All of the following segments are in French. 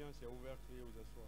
L'audience est ouverte et vous asseoir.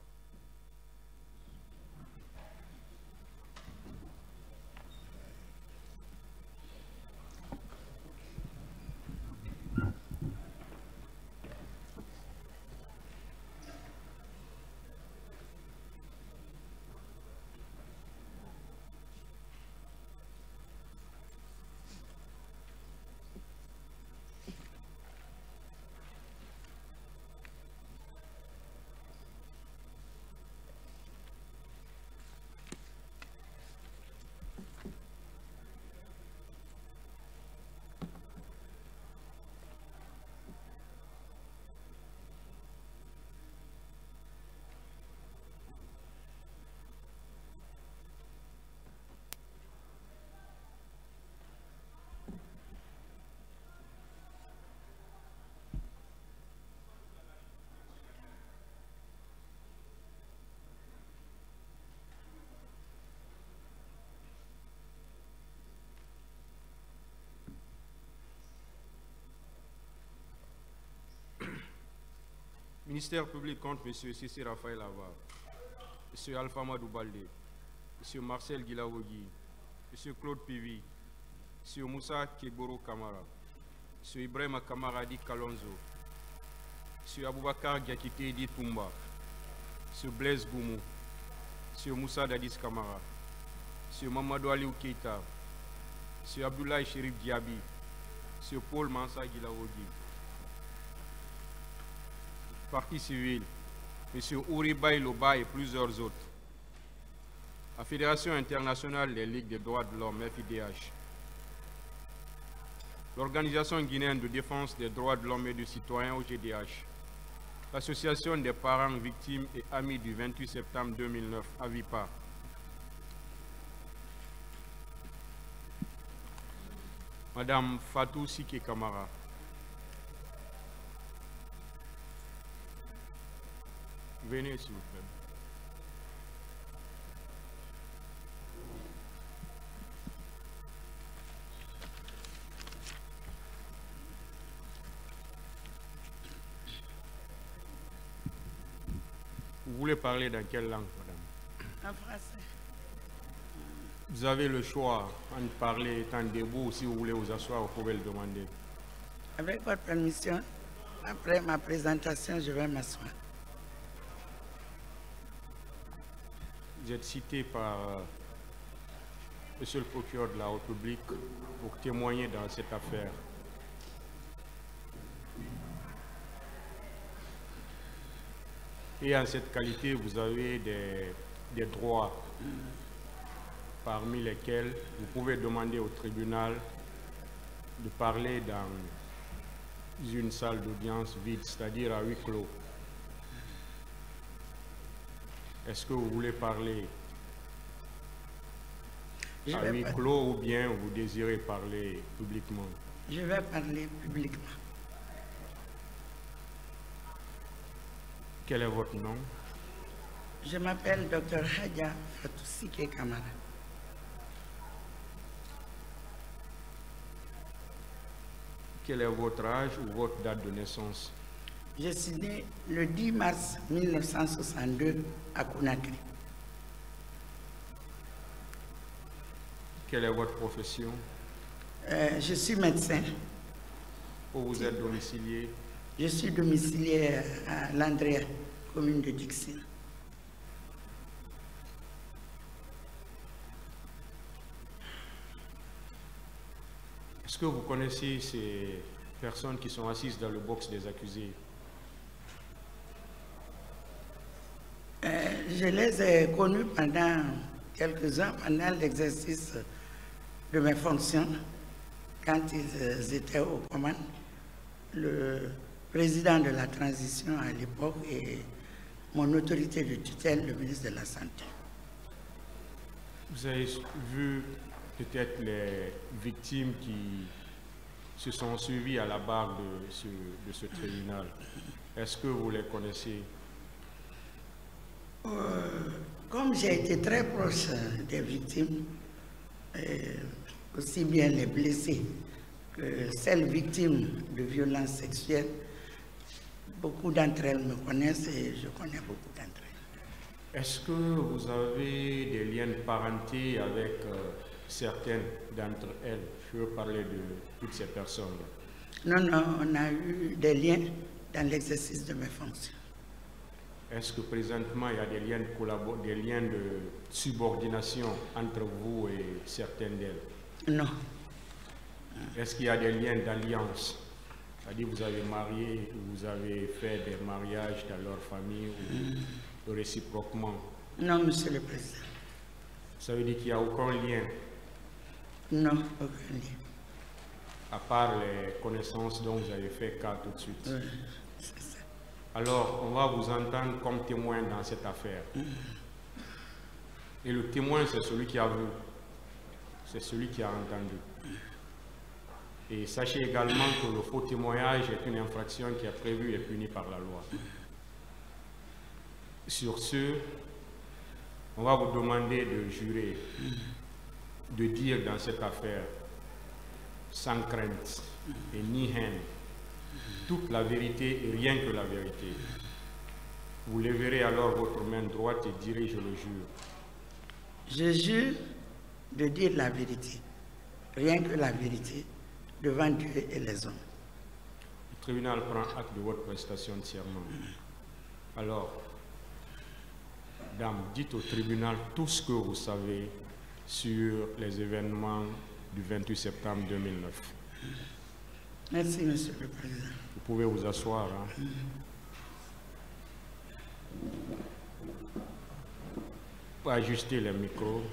Ministère public contre M. Sissi Raphaël Avar, M. Alpha Madou Baldé, M. Marcel Guilawogui, M. Claude Pivi, M. Moussa Keboro Kamara, M. Ibrahim Kamaradi Kalonzo, M. Aboubakar Diakité Di Toumba, M. Blaise Goumou, M. Moussa Dadis Kamara, M. Mamadou Aliou Keita, M. Abdoulaye Chérif Diaby, M. Paul Mansa Guilawogui. Parti civil, M. Ouri Loba et plusieurs autres. La Fédération internationale des ligues des droits de l'homme, FIDH. L'Organisation guinéenne de défense des droits de l'homme et du citoyen, OGDH. L'Association des parents victimes et amis du 28 septembre 2009, AVIPA. Madame Fatou Sike Kamara. Venez, s'il vous plaît. Vous voulez parler dans quelle langue, madame? En français. Vous avez le choix en parler étant debout ou si vous voulez vous asseoir, vous pouvez le demander. Avec votre permission, après ma présentation, je vais m'asseoir. Vous êtes cité par Monsieur le procureur de la République pour témoigner dans cette affaire. Et en cette qualité, vous avez des droits, parmi lesquels vous pouvez demander au tribunal de parler dans une salle d'audience vide, c'est-à-dire à huis clos. Est-ce que vous voulez parler à huis clos ou bien vous désirez parler publiquement? Je vais parler publiquement. Quel est votre nom? Je m'appelle Dr Hadja Fatou Sike Kamara. Quel est votre âge ou votre date de naissance? Je suis né le 10 mars 1962 à Conakry. Quelle est votre profession? Je suis médecin. Où vous êtes domicilié? Je suis domicilié à Landria, commune de Dixon. Est-ce que vous connaissez ces personnes qui sont assises dans le box des accusés? Je les ai connus pendant quelques ans, pendant l'exercice de mes fonctions, quand ils étaient aux commandes. Le président de la transition à l'époque et mon autorité de tutelle, le ministre de la Santé. Vous avez vu peut-être les victimes qui se sont suivies à la barre de ce tribunal. Est-ce que vous les connaissez? Comme j'ai été très proche des victimes, aussi bien les blessés que celles victimes de violences sexuelles, Beaucoup d'entre elles me connaissent et je connais beaucoup d'entre elles. Est-ce que vous avez des liens de parenté avec certaines d'entre elles? Je veux parler de toutes ces personnes. Non, non, on a eu des liens dans l'exercice de mes fonctions. Est-ce que présentement il y a des liens de subordination entre vous et certaines d'elles? Non. Est-ce qu'il y a des liens d'alliance? C'est-à-dire vous avez marié, vous avez fait des mariages dans leur famille ou réciproquement? Non, Monsieur le Président. Ça veut dire qu'il n'y a aucun lien? Non, aucun lien. À part les connaissances dont vous avez fait cas tout de suite. Oui, c'est ça. Alors, on va vous entendre comme témoin dans cette affaire. Et le témoin, c'est celui qui a vu. C'est celui qui a entendu. Et sachez également que le faux témoignage est une infraction qui est prévue et punie par la loi. Sur ce, on va vous demander de jurer, de dire dans cette affaire, sans crainte et ni haine, toute la vérité et rien que la vérité. Vous lèverez alors votre main droite et direz, je le jure. Je jure de dire la vérité, rien que la vérité, devant Dieu et les hommes. Le tribunal prend acte de votre prestation de serment. Alors, dame, dites au tribunal tout ce que vous savez sur les événements du 28 septembre 2009. Merci, Monsieur le Président. Vous pouvez vous asseoir. Hein. Pour ajuster les micros.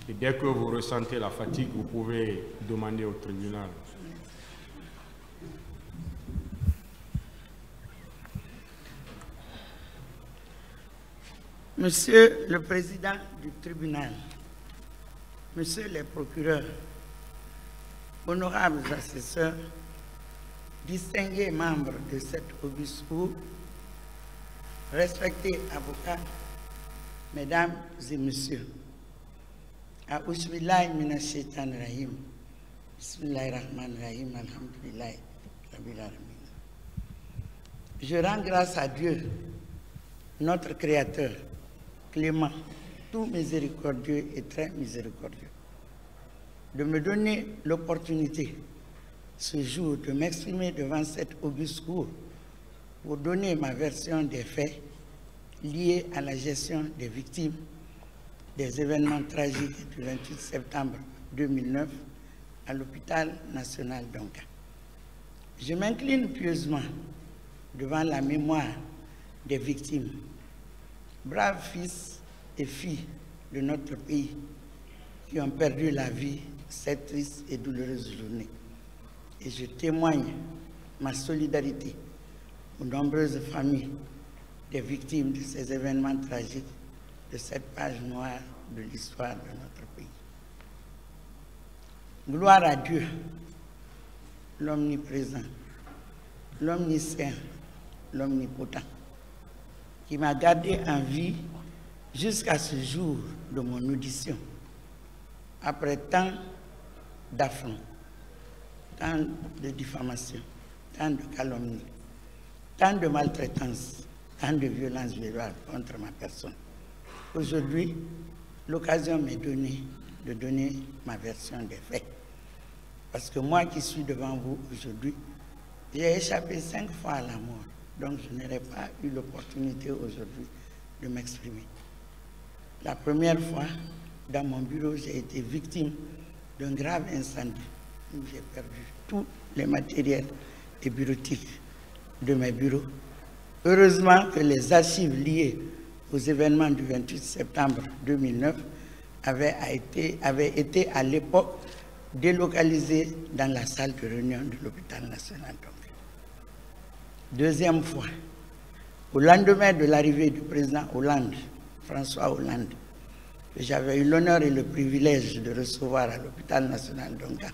Et dès que vous ressentez la fatigue, vous pouvez demander au tribunal. Monsieur le Président du tribunal, Monsieur les procureurs, honorables assesseurs, distingués membres de cette auguste cour, respectés avocats, mesdames et messieurs, A'udhu-billahi minash shaitanir rahim. Bismillahir-rahmanir-rahim. Alhamdulillahi rabbil alamin. Je rends grâce à Dieu, notre Créateur, clément, tout miséricordieux et très miséricordieux, de me donner l'opportunité ce jour de m'exprimer devant cette auguste cour pour donner ma version des faits liés à la gestion des victimes des événements tragiques du 28 septembre 2009 à l'hôpital national d'Onka. Je m'incline pieusement devant la mémoire des victimes, braves fils et filles de notre pays qui ont perdu la vie cette triste et douloureuse journée. Et je témoigne ma solidarité aux nombreuses familles des victimes de ces événements tragiques, de cette page noire de l'histoire de notre pays. Gloire à Dieu, l'omniprésent, l'omniscient, l'omnipotent, qui m'a gardé en vie jusqu'à ce jour de mon audition, après tant d'affronts, tant de diffamations, tant de calomnies, tant de maltraitances, tant de violences verbales contre ma personne. Aujourd'hui, l'occasion m'est donnée de donner ma version des faits. Parce que moi qui suis devant vous aujourd'hui, j'ai échappé 5 fois à la mort. Donc je n'aurais pas eu l'opportunité aujourd'hui de m'exprimer. La première fois, dans mon bureau, j'ai été victime d'un grave incendie où j'ai perdu tous les matériels et bureautiques de mes bureaux. Heureusement que les archives liées aux événements du 28 septembre 2009 avaient été à l'époque délocalisées dans la salle de réunion de l'hôpital national. Deuxième fois, au lendemain de l'arrivée du président Hollande, François Hollande, que j'avais eu l'honneur et le privilège de recevoir à l'hôpital national d'Onka,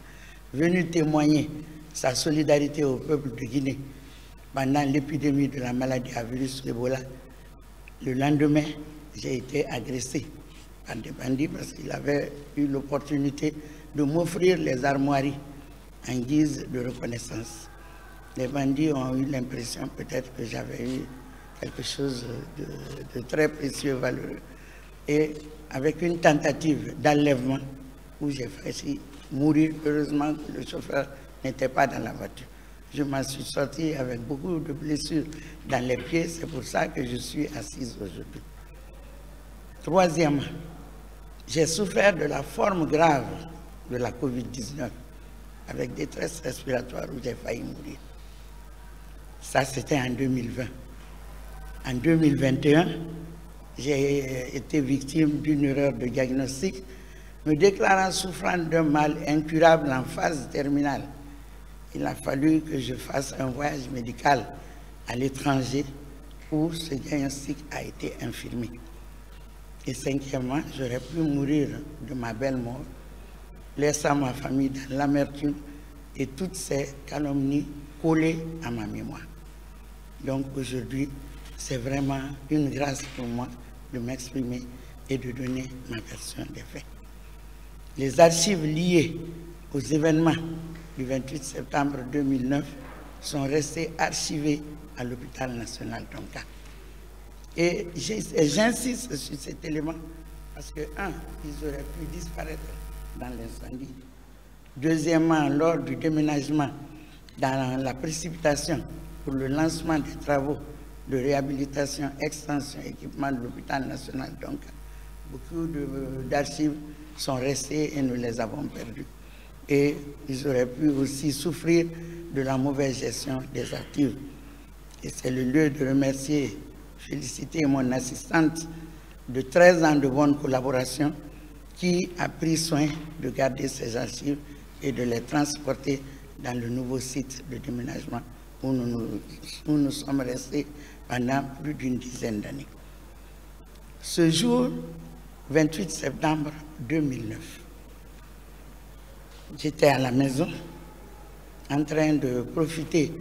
venu témoigner sa solidarité au peuple de Guinée pendant l'épidémie de la maladie à virus Ebola. Le lendemain, j'ai été agressé par des bandits parce qu'il avait eu l'opportunité de m'offrir les armoiries en guise de reconnaissance. Les bandits ont eu l'impression peut-être que j'avais eu quelque chose de très précieux, valeureux. Et avec une tentative d'enlèvement où j'ai failli mourir, heureusement que le chauffeur n'était pas dans la voiture. Je m'en suis sorti avec beaucoup de blessures dans les pieds, c'est pour ça que je suis assise aujourd'hui. Troisièmement, j'ai souffert de la forme grave de la COVID-19 avec détresse respiratoire où j'ai failli mourir. Ça, c'était en 2020. En 2021, j'ai été victime d'une erreur de diagnostic, me déclarant souffrant d'un mal incurable en phase terminale. Il a fallu que je fasse un voyage médical à l'étranger où ce diagnostic a été infirmé. Et cinquièmement, j'aurais pu mourir de ma belle mort, laissant ma famille dans l'amertume et toutes ces calomnies collées à ma mémoire. Donc aujourd'hui, c'est vraiment une grâce pour moi de m'exprimer et de donner ma version des faits. Les archives liées aux événements du 28 septembre 2009 sont restées archivées à l'hôpital national d'Onka. Et j'insiste sur cet élément parce que, un, ils auraient pu disparaître dans l'incendie. Deuxièmement, lors du déménagement, dans la précipitation pour le lancement des travaux de réhabilitation, extension, équipement de l'hôpital national d'Onka, beaucoup d'archives sont restées et nous les avons perdues. Et ils auraient pu aussi souffrir de la mauvaise gestion des actifs. Et c'est le lieu de remercier, féliciter mon assistante de 13 ans de bonne collaboration qui a pris soin de garder ces archives et de les transporter dans le nouveau site de déménagement où nous sommes restés pendant plus d'une dizaine d'années. Ce jour, 28 septembre 2009, j'étais à la maison en train de profiter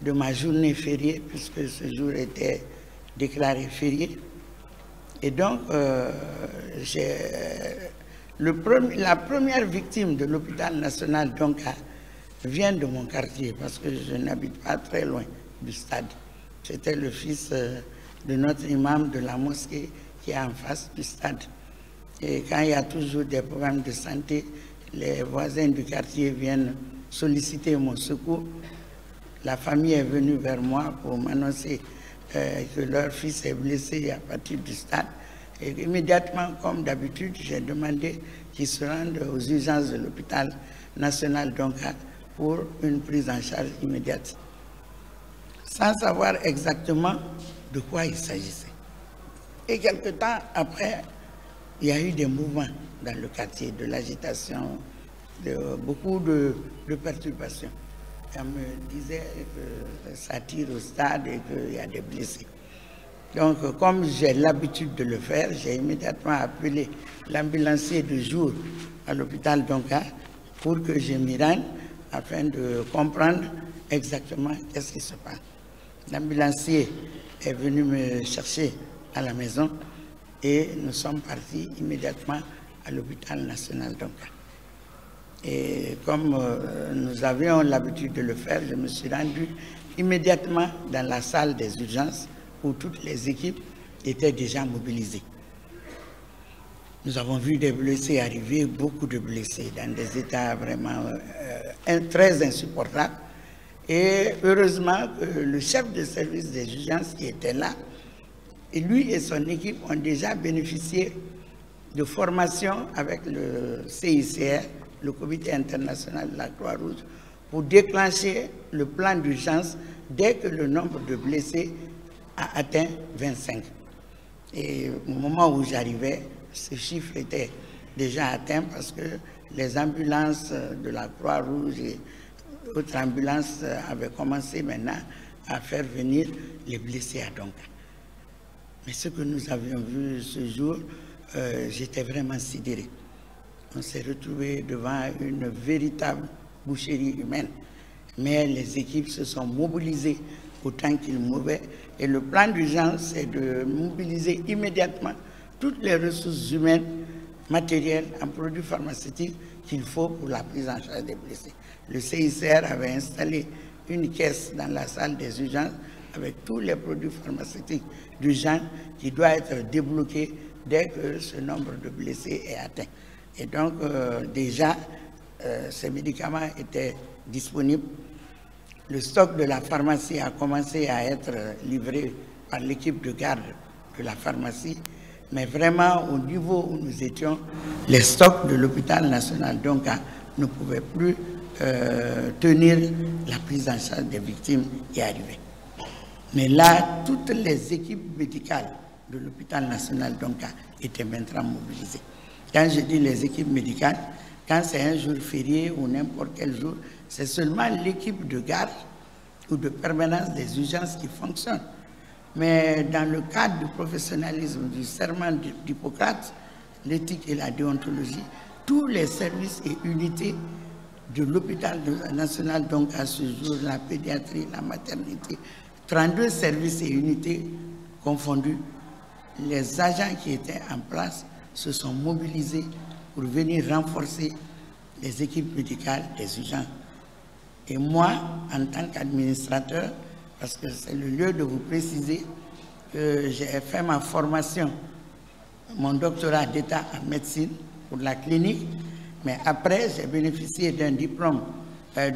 de ma journée fériée puisque ce jour était déclaré férié. Et donc, la première victime de l'hôpital national d'Onka vient de mon quartier parce que je n'habite pas très loin du stade. C'était le fils de notre imam de la mosquée qui est en face du stade. Et quand il y a toujours des problèmes de santé, les voisins du quartier viennent solliciter mon secours. La famille est venue vers moi pour m'annoncer que leur fils est blessé à partir du stade. Et immédiatement, comme d'habitude, j'ai demandé qu'ils se rendent aux urgences de l'hôpital national d'Onka pour une prise en charge immédiate, sans savoir exactement de quoi il s'agissait. Et quelque temps après, il y a eu des mouvements dans le quartier, de l'agitation, beaucoup de perturbations. On me disait que ça tire au stade et qu'il y a des blessés. Donc, comme j'ai l'habitude de le faire, j'ai immédiatement appelé l'ambulancier de jour à l'hôpital d'Onka pour que je m'y rende afin de comprendre exactement qu'est-ce qui se passe. L'ambulancier est venu me chercher à la maison et nous sommes partis immédiatement à l'hôpital national d'Onka. Et comme nous avions l'habitude de le faire, je me suis rendu immédiatement dans la salle des urgences où toutes les équipes étaient déjà mobilisées. Nous avons vu des blessés arriver, beaucoup de blessés, dans des états vraiment très insupportables. Et heureusement que le chef de service des urgences qui était là, et lui et son équipe ont déjà bénéficié de formation avec le CICR, le Comité international de la Croix-Rouge, pour déclencher le plan d'urgence dès que le nombre de blessés a atteint 25. Et au moment où j'arrivais, ce chiffre était déjà atteint parce que les ambulances de la Croix-Rouge et autres ambulances avaient commencé maintenant à faire venir les blessés à Donka. Mais ce que nous avions vu ce jour, j'étais vraiment sidéré. On s'est retrouvé devant une véritable boucherie humaine. Mais les équipes se sont mobilisées autant qu'ils pouvaient. Et le plan d'urgence, c'est de mobiliser immédiatement toutes les ressources humaines, matérielles, en produits pharmaceutiques qu'il faut pour la prise en charge des blessés. Le CICR avait installé une caisse dans la salle des urgences avec tous les produits pharmaceutiques d'urgence qui doit être débloqué dès que ce nombre de blessés est atteint. Et donc, déjà, ces médicaments étaient disponibles. Le stock de la pharmacie a commencé à être livré par l'équipe de garde de la pharmacie, mais vraiment, au niveau où nous étions, les stocks de l'hôpital national d'Onka ne pouvaient plus tenir la prise en charge des victimes qui arrivaient. Mais là, toutes les équipes médicales de l'hôpital national d'Onka étaient maintenant mobilisées. Quand je dis les équipes médicales, quand c'est un jour férié ou n'importe quel jour, c'est seulement l'équipe de garde ou de permanence des urgences qui fonctionne. Mais dans le cadre du professionnalisme, du serment d'Hippocrate, l'éthique et la déontologie, tous les services et unités de l'hôpital national, donc à ce jour, la pédiatrie, la maternité, 32 services et unités confondus, les agents qui étaient en place se sont mobilisés pour venir renforcer les équipes médicales des urgences. Et moi, en tant qu'administrateur, parce que c'est le lieu de vous préciser que j'ai fait ma formation, mon doctorat d'État en médecine pour la clinique, mais après, j'ai bénéficié d'un diplôme,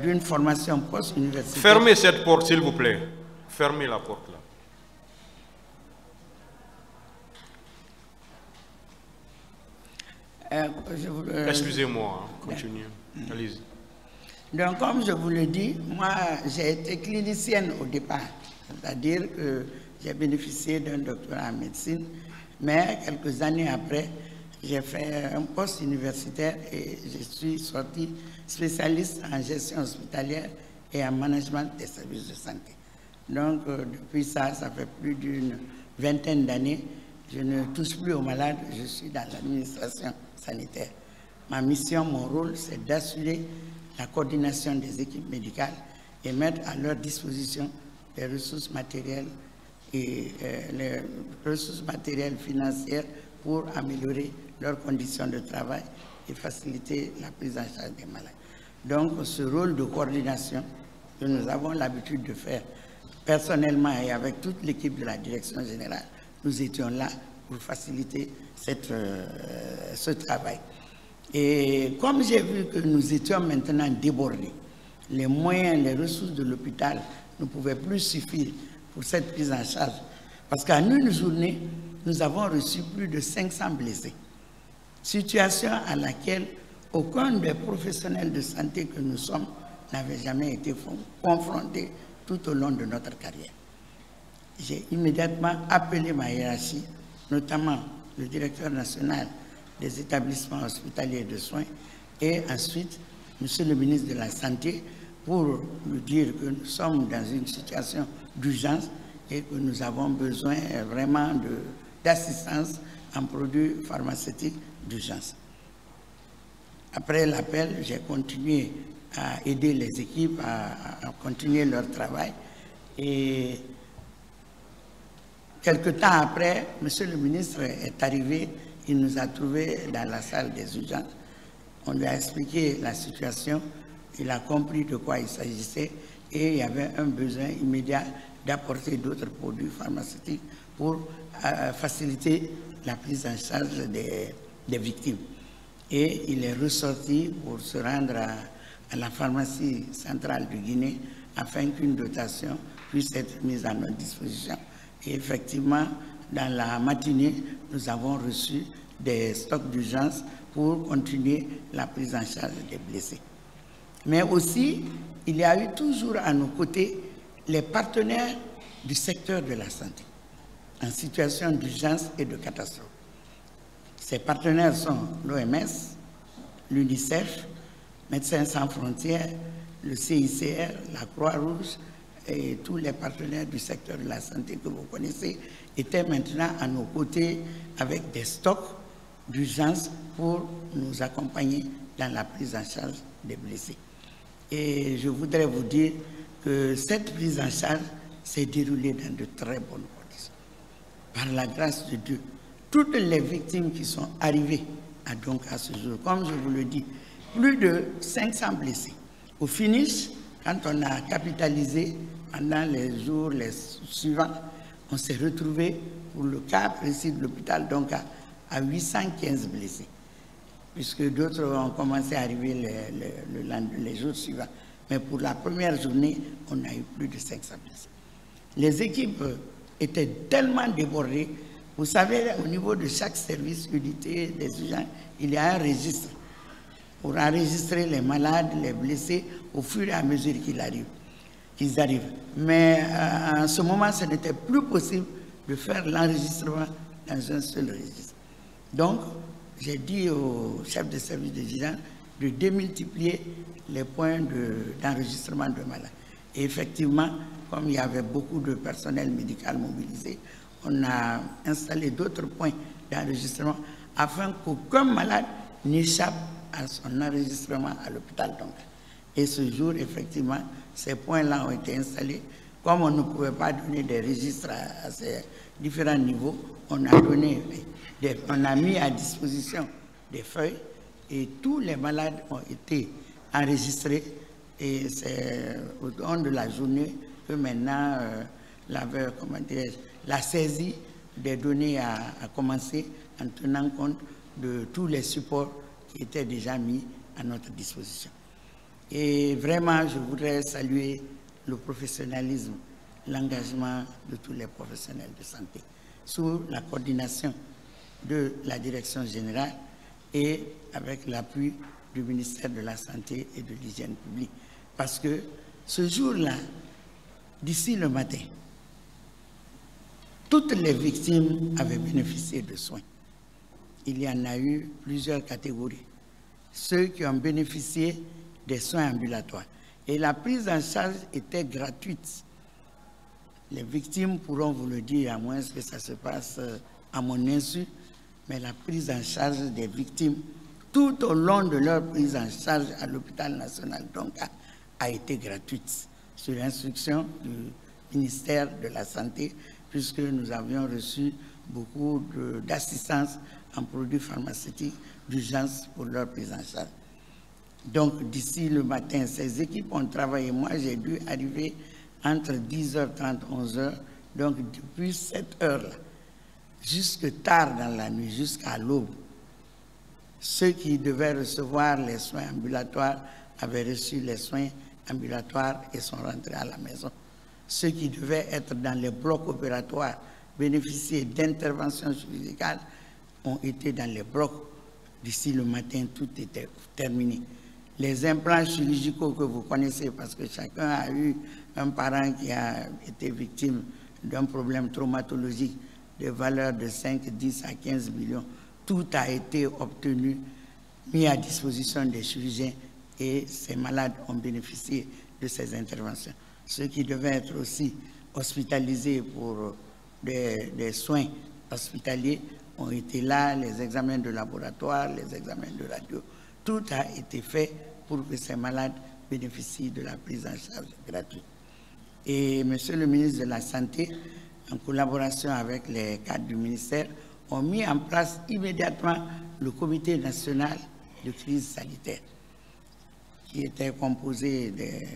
d'une formation post-universitaire. Fermez cette porte, s'il vous plaît. Fermez la porte là. Excusez-moi, continuez. Allez-y. Donc, comme je vous le dis, moi, j'ai été clinicienne au départ, c'est-à-dire que j'ai bénéficié d'un doctorat en médecine, mais quelques années après, j'ai fait un poste universitaire et je suis sorti spécialiste en gestion hospitalière et en management des services de santé. Donc, depuis ça, ça fait plus d'une vingtaine d'années, je ne touche plus aux malades, je suis dans l'administration sanitaire. Ma mission, mon rôle, c'est d'assurer la coordination des équipes médicales et mettre à leur disposition les ressources matérielles et les ressources matérielles financières pour améliorer leurs conditions de travail et faciliter la prise en charge des malades. Donc, ce rôle de coordination que nous avons l'habitude de faire personnellement et avec toute l'équipe de la direction générale, nous étions là pour faciliter ce travail. Et comme j'ai vu que nous étions maintenant débordés, les moyens, les ressources de l'hôpital ne pouvaient plus suffire pour cette prise en charge. Parce qu'en une journée, nous avons reçu plus de 500 blessés. Situation à laquelle aucun des professionnels de santé que nous sommes n'avait jamais été confronté tout au long de notre carrière. J'ai immédiatement appelé ma hiérarchie, notamment le directeur national des établissements hospitaliers de soins et ensuite Monsieur le ministre de la Santé pour lui dire que nous sommes dans une situation d'urgence et que nous avons besoin vraiment d'assistance en produits pharmaceutiques d'urgence. Après l'appel, j'ai continué à aider les équipes à continuer leur travail et quelque temps après, Monsieur le ministre est arrivé. Il nous a trouvés dans la salle des urgences. On lui a expliqué la situation. Il a compris de quoi il s'agissait et il y avait un besoin immédiat d'apporter d'autres produits pharmaceutiques pour faciliter la prise en charge des victimes. Et il est ressorti pour se rendre à la pharmacie centrale de Guinée afin qu'une dotation puisse être mise à notre disposition. Et effectivement, dans la matinée, nous avons reçu des stocks d'urgence pour continuer la prise en charge des blessés. Mais aussi, il y a eu toujours à nos côtés les partenaires du secteur de la santé en situation d'urgence et de catastrophe. Ces partenaires sont l'OMS, l'UNICEF, Médecins sans frontières, le CICR, la Croix-Rouge et tous les partenaires du secteur de la santé que vous connaissez étaient maintenant à nos côtés avec des stocks d'urgence pour nous accompagner dans la prise en charge des blessés. Et je voudrais vous dire que cette prise en charge s'est déroulée dans de très bonnes conditions. Par la grâce de Dieu, toutes les victimes qui sont arrivées à ce jour, comme je vous le dis, plus de 500 blessés. Au finish, quand on a capitalisé pendant les jours suivants, on s'est retrouvé pour le cas précis de l'hôpital donc à 815 blessés, puisque d'autres ont commencé à arriver les jours suivants. Mais pour la première journée, on a eu plus de 500 blessés. Les équipes étaient tellement débordées. Vous savez, au niveau de chaque service unité des urgences, il y a un registre pour enregistrer les malades, les blessés, au fur et à mesure qu'ils arrivent. Mais en ce moment, ce n'était plus possible de faire l'enregistrement dans un seul registre. Donc, j'ai dit au chef de service de urgence de démultiplier les points d'enregistrement de malades. Et effectivement, comme il y avait beaucoup de personnel médical mobilisé, on a installé d'autres points d'enregistrement afin qu'aucun malade n'échappe à son enregistrement à l'hôpital. Et ce jour, effectivement, ces points-là ont été installés. Comme on ne pouvait pas donner des registres à ces différents niveaux, on a mis à disposition des feuilles et tous les malades ont été enregistrés. Et c'est au long de la journée que maintenant la saisie des données a commencé en tenant compte de tous les supports qui étaient déjà mis à notre disposition. Et vraiment, je voudrais saluer le professionnalisme, l'engagement de tous les professionnels de santé, sous la coordination de la direction générale et avec l'appui du ministère de la Santé et de l'Hygiène publique. Parce que ce jour-là, d'ici le matin, toutes les victimes avaient bénéficié de soins. Il y en a eu plusieurs catégories. Ceux qui ont bénéficié des soins ambulatoires. Et la prise en charge était gratuite. Les victimes pourront vous le dire, à moins que ça se passe à mon insu, mais la prise en charge des victimes, tout au long de leur prise en charge à l'hôpital national a été gratuite, sur l'instruction du ministère de la Santé, puisque nous avions reçu beaucoup d'assistance en produits pharmaceutiques d'urgence pour leur prise en charge. Donc, d'ici le matin, ces équipes ont travaillé. Moi, j'ai dû arriver entre 10h30 et 11h, donc depuis cette heure-là, jusque tard dans la nuit, jusqu'à l'aube. Ceux qui devaient recevoir les soins ambulatoires avaient reçu les soins ambulatoires et sont rentrés à la maison. Ceux qui devaient être dans les blocs opératoires, bénéficier d'interventions chirurgicales, ont été dans les blocs. D'ici le matin, tout était terminé. Les implants chirurgicaux que vous connaissez, parce que chacun a eu un parent qui a été victime d'un problème traumatologique de valeur de 5, 10 à 15 millions, tout a été obtenu, mis à disposition des chirurgiens et ces malades ont bénéficié de ces interventions. Ceux qui devaient être aussi hospitalisés pour des soins hospitaliers ont été là, les examens de laboratoire, les examens de radio. Tout a été fait pour que ces malades bénéficient de la prise en charge gratuite. Et Monsieur le ministre de la Santé, en collaboration avec les cadres du ministère, ont mis en place immédiatement le comité national de crise sanitaire, qui était composé des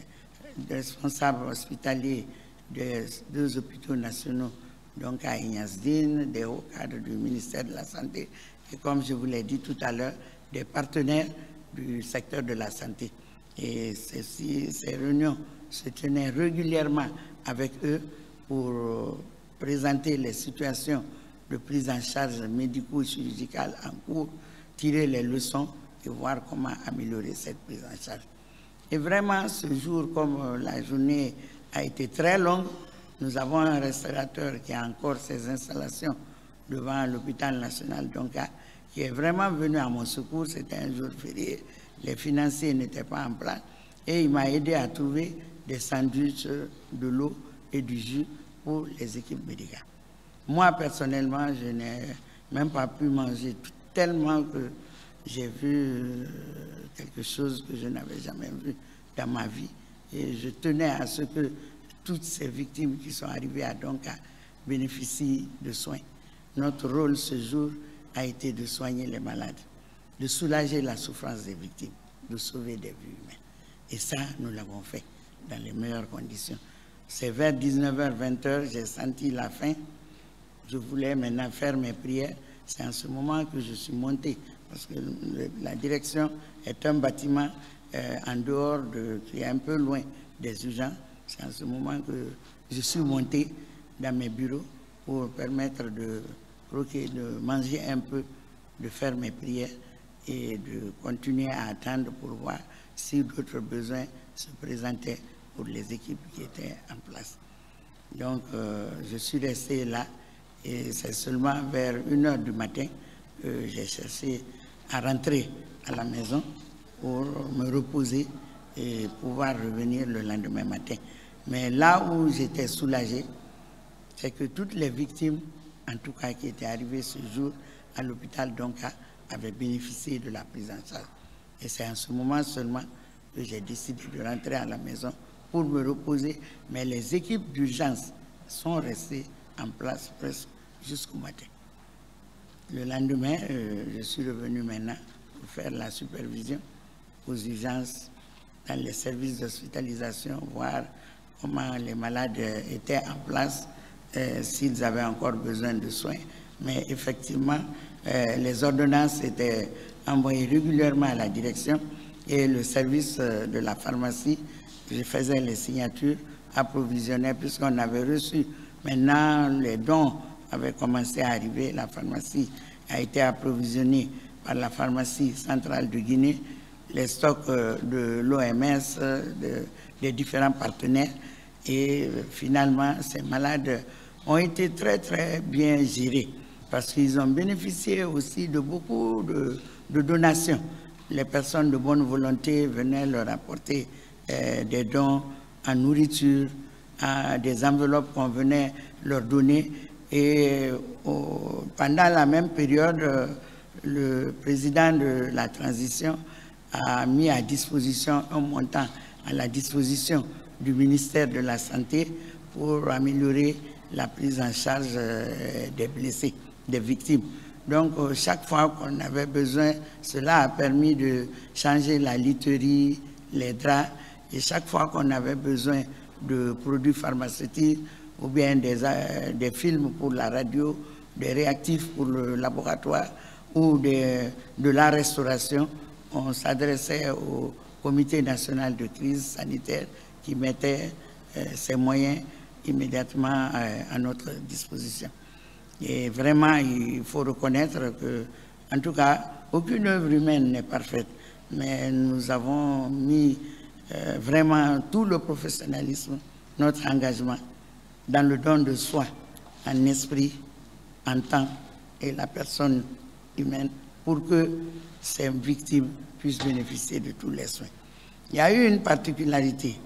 responsables hospitaliers des 2 hôpitaux nationaux, donc à Ignace-Dine, des hauts cadres du ministère de la Santé, et comme je vous l'ai dit tout à l'heure, des partenaires du secteur de la santé. Et ces réunions se tenaient régulièrement avec eux pour présenter les situations de prise en charge médico-chirurgicale en cours, tirer les leçons et voir comment améliorer cette prise en charge. Et vraiment, ce jour, comme la journée a été très longue, nous avons un restaurateur qui a encore ses installations devant l'hôpital national d'Onka, qui est vraiment venu à mon secours. C'était un jour férié, les financiers n'étaient pas en place, et il m'a aidé à trouver des sandwichs, de l'eau et du jus pour les équipes médicales. Moi, personnellement, je n'ai même pas pu manger tellement que j'ai vu quelque chose que je n'avais jamais vu dans ma vie. Et je tenais à ce que toutes ces victimes qui sont arrivées à Donka bénéficient de soins. Notre rôle ce jour a été de soigner les malades, de soulager la souffrance des victimes. de sauver des vies humaines. Et ça, nous l'avons fait dans les meilleures conditions. C'est vers 19h, 20h, j'ai senti la faim. Je voulais maintenant faire mes prières. C'est en ce moment que je suis monté, parce que la direction est un bâtiment en dehors, qui est un peu loin des urgences. C'est en ce moment que je suis monté dans mes bureaux pour permettre de manger un peu, de faire mes prières et de continuer à attendre pour voir si d'autres besoins se présentaient pour les équipes qui étaient en place. Donc, je suis resté là et c'est seulement vers 1h du matin que j'ai cherché à rentrer à la maison pour me reposer et pouvoir revenir le lendemain matin. Mais là où j'étais soulagé, c'est que toutes les victimes, en tout cas qui étaient arrivées ce jour à l'hôpital Donka, avaient bénéficié de la prise en charge. Et c'est en ce moment seulement que j'ai décidé de rentrer à la maison pour me reposer. Mais les équipes d'urgence sont restées en place presque jusqu'au matin. Le lendemain, je suis revenu maintenant pour faire la supervision aux urgences dans les services d'hospitalisation, voir comment les malades étaient en place, s'ils avaient encore besoin de soins. Mais effectivement, les ordonnances étaient envoyées régulièrement à la direction et le service de la pharmacie, je faisais les signatures, approvisionnais, puisqu'on avait reçu. Maintenant, les dons avaient commencé à arriver. La pharmacie a été approvisionnée par la pharmacie centrale de Guinée, les stocks de l'OMS, des différents partenaires. Et finalement, ces malades ont été très, très bien gérés parce qu'ils ont bénéficié aussi de beaucoup de donations. Les personnes de bonne volonté venaient leur apporter des dons en nourriture, des enveloppes qu'on venait leur donner. Et pendant la même période, le président de la transition a mis à disposition un montant à la disposition du ministère de la Santé pour améliorer la prise en charge des blessés, des victimes. Donc, chaque fois qu'on avait besoin, cela a permis de changer la literie, les draps, et chaque fois qu'on avait besoin de produits pharmaceutiques ou bien des films pour la radio, des réactifs pour le laboratoire ou de la restauration, on s'adressait au Comité national de crise sanitaire qui mettait ses moyens immédiatement à notre disposition. Et vraiment, il faut reconnaître que, en tout cas, aucune œuvre humaine n'est parfaite, mais nous avons mis vraiment tout le professionnalisme, notre engagement dans le don de soi, en esprit, en temps et la personne humaine pour que ces victimes puissent bénéficier de tous les soins. Il y a eu une particularité.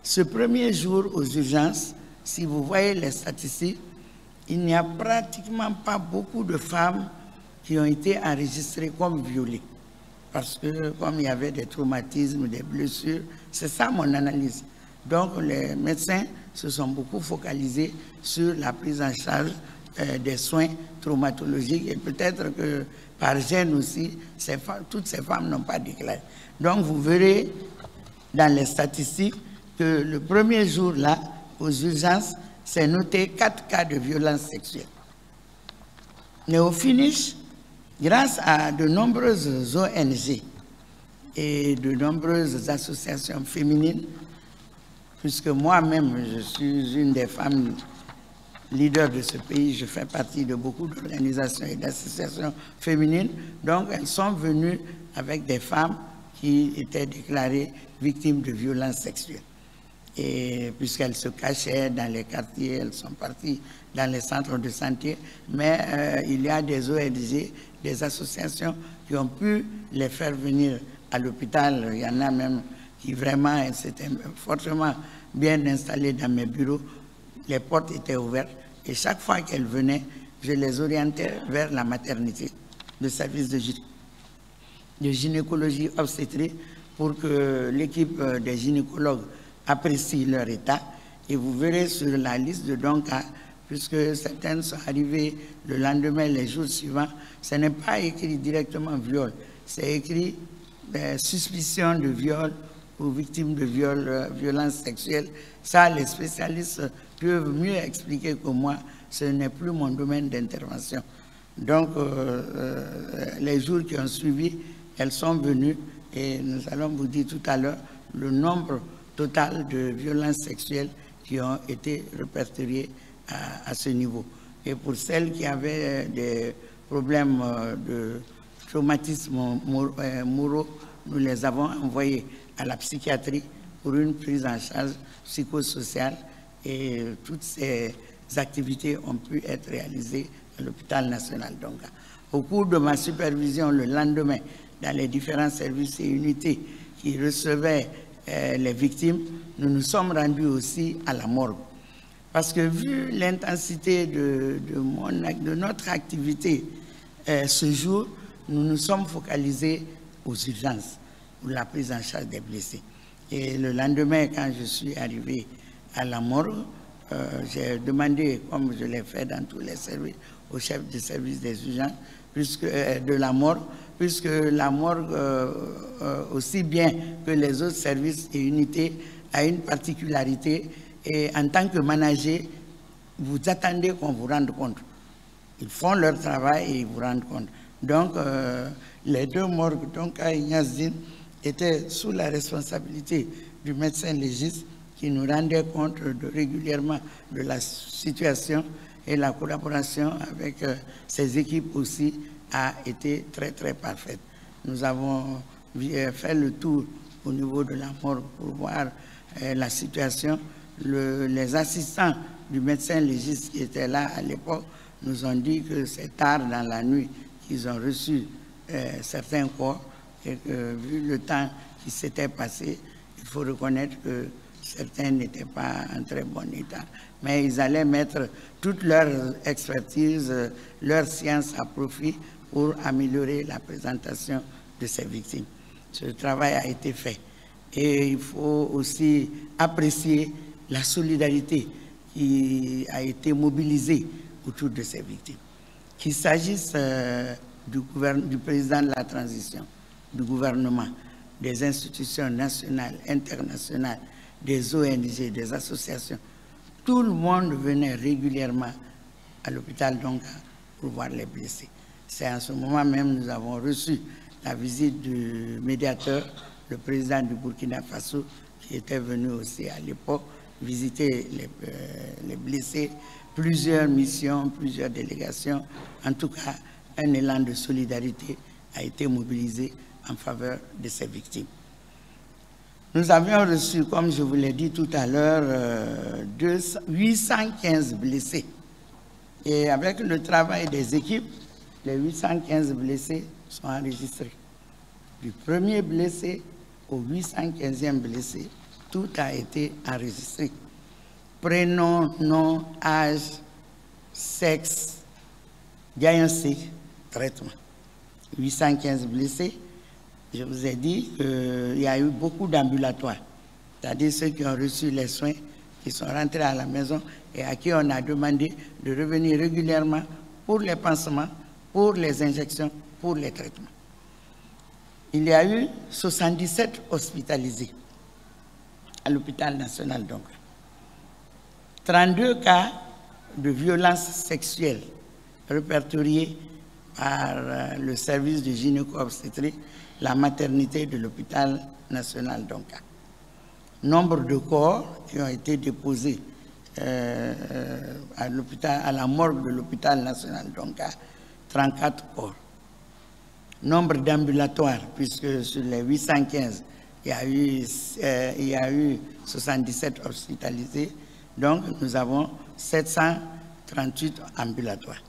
Ce premier jour aux urgences, si vous voyez les statistiques, il n'y a pratiquement pas beaucoup de femmes qui ont été enregistrées comme violées. Parce que comme il y avait des traumatismes, des blessures, c'est ça mon analyse. Donc les médecins se sont beaucoup focalisés sur la prise en charge des soins traumatologiques et peut-être que par gêne aussi, toutes ces femmes n'ont pas déclaré. Donc vous verrez dans les statistiques que le premier jour là, aux urgences, c'est noté 4 cas de violence sexuelle. Mais au finish, grâce à de nombreuses ONG et de nombreuses associations féminines, puisque moi-même, je suis une des femmes leaders de ce pays, je fais partie de beaucoup d'organisations et d'associations féminines, donc elles sont venues avec des femmes qui étaient déclarées victimes de violences sexuelles. Et puisqu'elles se cachaient dans les quartiers, elles sont parties dans les centres de santé, mais il y a des ONG, des associations qui ont pu les faire venir à l'hôpital. Il y en a même qui vraiment s'étaient fortement bien installées dans mes bureaux. Les portes étaient ouvertes et chaque fois qu'elles venaient, je les orientais vers la maternité, le service de gynécologie obstétrique pour que l'équipe des gynécologues apprécie leur état. Et vous verrez sur la liste de Donka, puisque certaines sont arrivées le lendemain, les jours suivants, ce n'est pas écrit directement viol, c'est écrit suspicion de viol ou victimes de violences sexuelles, ça, les spécialistes peuvent mieux expliquer que moi, ce n'est plus mon domaine d'intervention. Donc, les jours qui ont suivi, elles sont venues et nous allons vous dire tout à l'heure le nombre total de violences sexuelles qui ont été répertoriées à ce niveau. Et pour celles qui avaient des problèmes de traumatisme moraux, nous les avons envoyées à la psychiatrie pour une prise en charge psychosociale et toutes ces activités ont pu être réalisées à l'hôpital national. Donc, au cours de ma supervision le lendemain, dans les différents services et unités qui recevaient les victimes, nous nous sommes rendus aussi à la morgue. Parce que vu l'intensité de notre activité ce jour, nous nous sommes focalisés aux urgences, pour la prise en charge des blessés. Et le lendemain, quand je suis arrivé à la morgue, j'ai demandé, comme je l'ai fait dans tous les services, au chef de service des urgences de la morgue, puisque la morgue, aussi bien que les autres services et unités, a une particularité. Et en tant que manager, vous attendez qu'on vous rende compte. Ils font leur travail et ils vous rendent compte. Donc, les deux morgues, donc à Ignazdine, étaient sous la responsabilité du médecin légiste qui nous rendait compte régulièrement de la situation, et la collaboration avec ces équipes aussi a été très très parfaite. Nous avons fait le tour au niveau de la morgue pour voir la situation. Les assistants du médecin légiste qui étaient là à l'époque nous ont dit que c'est tard dans la nuit qu'ils ont reçu certains corps et que vu le temps qui s'était passé, il faut reconnaître que certains n'étaient pas en très bon état. Mais ils allaient mettre toute leur expertise, leur science à profit pour améliorer la présentation de ces victimes. Ce travail a été fait. Et il faut aussi apprécier la solidarité qui a été mobilisée autour de ces victimes. Qu'il s'agisse du président de la transition, du gouvernement, des institutions nationales, internationales, des ONG, des associations, tout le monde venait régulièrement à l'hôpital Donga pour voir les blessés. C'est en ce moment même que nous avons reçu la visite du médiateur, le président du Burkina Faso, qui était venu aussi à l'époque visiter les blessés, plusieurs missions, plusieurs délégations. En tout cas, un élan de solidarité a été mobilisé en faveur de ces victimes. Nous avions reçu, comme je vous l'ai dit tout à l'heure, 815 blessés. Et avec le travail des équipes, les 815 blessés sont enregistrés. Du premier blessé au 815e blessé, tout a été enregistré. Prénom, nom, âge, sexe, diagnostic, traitement. 815 blessés. Je vous ai dit qu'il y a eu beaucoup d'ambulatoires, c'est-à-dire ceux qui ont reçu les soins, qui sont rentrés à la maison et à qui on a demandé de revenir régulièrement pour les pansements, pour les injections, pour les traitements. Il y a eu 77 hospitalisés à l'hôpital national donc. 32 cas de violences sexuelles répertoriés par le service de gynéco-obstétrique, la maternité de l'hôpital national d'Onka. Nombre de corps qui ont été déposés à la morgue de l'hôpital national d'Onka, 34 corps. Nombre d'ambulatoires, puisque sur les 815, il y a eu 77 hospitalisés, donc nous avons 738 ambulatoires.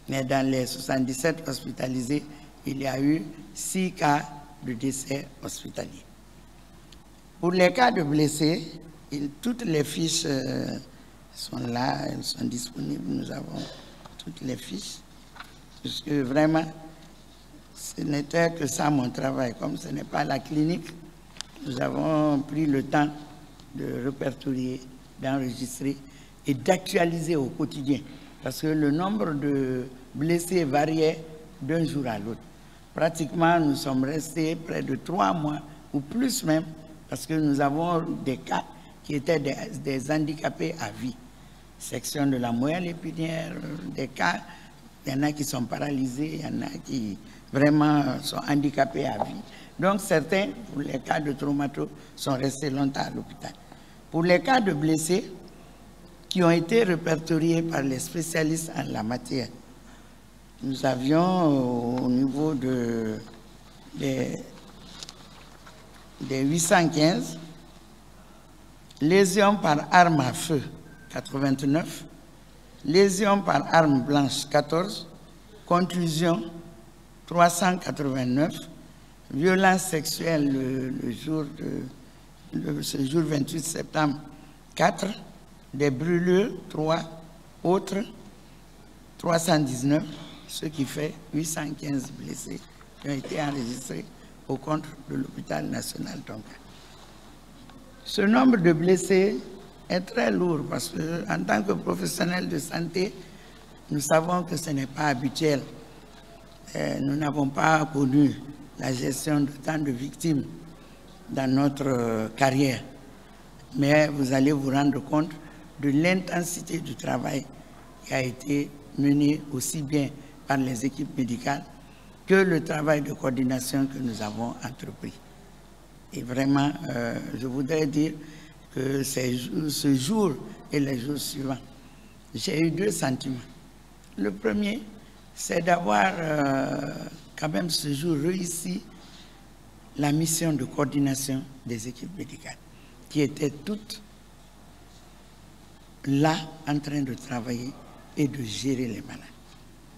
Mais dans les 77 hospitalisés, il y a eu 6 cas de décès hospitaliers. Pour les cas de blessés, toutes les fiches sont là, elles sont disponibles, nous avons toutes les fiches, puisque vraiment, ce n'était que ça mon travail. Comme ce n'est pas la clinique, nous avons pris le temps de répertorier, d'enregistrer et d'actualiser au quotidien, parce que le nombre de blessés variait d'un jour à l'autre. Pratiquement, nous sommes restés près de 3 mois, ou plus même, parce que nous avons des cas qui étaient des handicapés à vie. Section de la moelle épinière, des cas, il y en a qui sont paralysés, il y en a qui vraiment sont handicapés à vie. Donc certains, pour les cas de traumato, sont restés longtemps à l'hôpital. Pour les cas de blessés qui ont été répertoriés par les spécialistes en la matière, nous avions au niveau des 815, lésions par arme à feu, 89, lésions par arme blanche, 14, contusion, 389, violence sexuelle ce jour 28 septembre, 4, des brûlures, 3, autres, 319, ce qui fait 815 blessés qui ont été enregistrés au compte de l'hôpital national d'Onka. Ce nombre de blessés est très lourd parce qu'en tant que professionnel de santé, nous savons que ce n'est pas habituel. Nous n'avons pas connu la gestion de tant de victimes dans notre carrière. Mais vous allez vous rendre compte de l'intensité du travail qui a été mené aussi bien par les équipes médicales que le travail de coordination que nous avons entrepris. Et vraiment, je voudrais dire que ce jour et les jours suivants, j'ai eu 2 sentiments. Le premier, c'est d'avoir quand même ce jour réussi la mission de coordination des équipes médicales, qui étaient toutes là en train de travailler et de gérer les malades.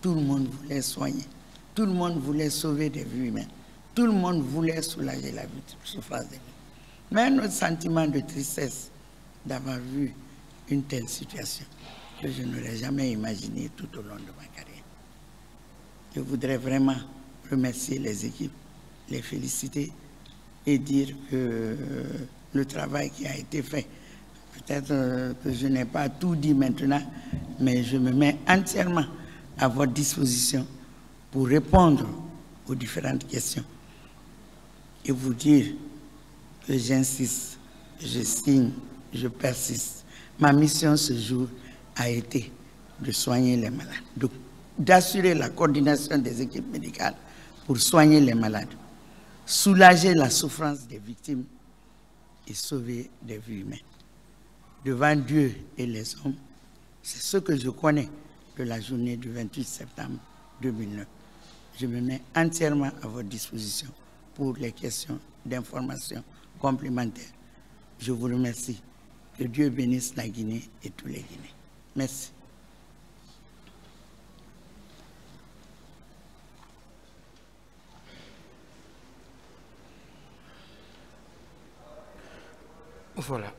Tout le monde voulait soigner, tout le monde voulait sauver des vies humaines, tout le monde voulait soulager la souffrance des vies. Mais notre sentiment de tristesse d'avoir vu une telle situation que je n'aurais jamais imaginé tout au long de ma carrière. Je voudrais vraiment remercier les équipes, les féliciter et dire que le travail qui a été fait, peut-être que je n'ai pas tout dit maintenant, mais je me mets entièrement à votre disposition pour répondre aux différentes questions et vous dire que j'insiste, je signe, je persiste. Ma mission ce jour a été de soigner les malades, d'assurer la coordination des équipes médicales pour soigner les malades, soulager la souffrance des victimes et sauver des vies humaines. Devant Dieu et les hommes, c'est ce que je connais de la journée du 28 septembre 2009. Je me mets entièrement à votre disposition pour les questions d'information complémentaires. Je vous remercie. Que Dieu bénisse la Guinée et tous les Guinéens. Merci. Voilà.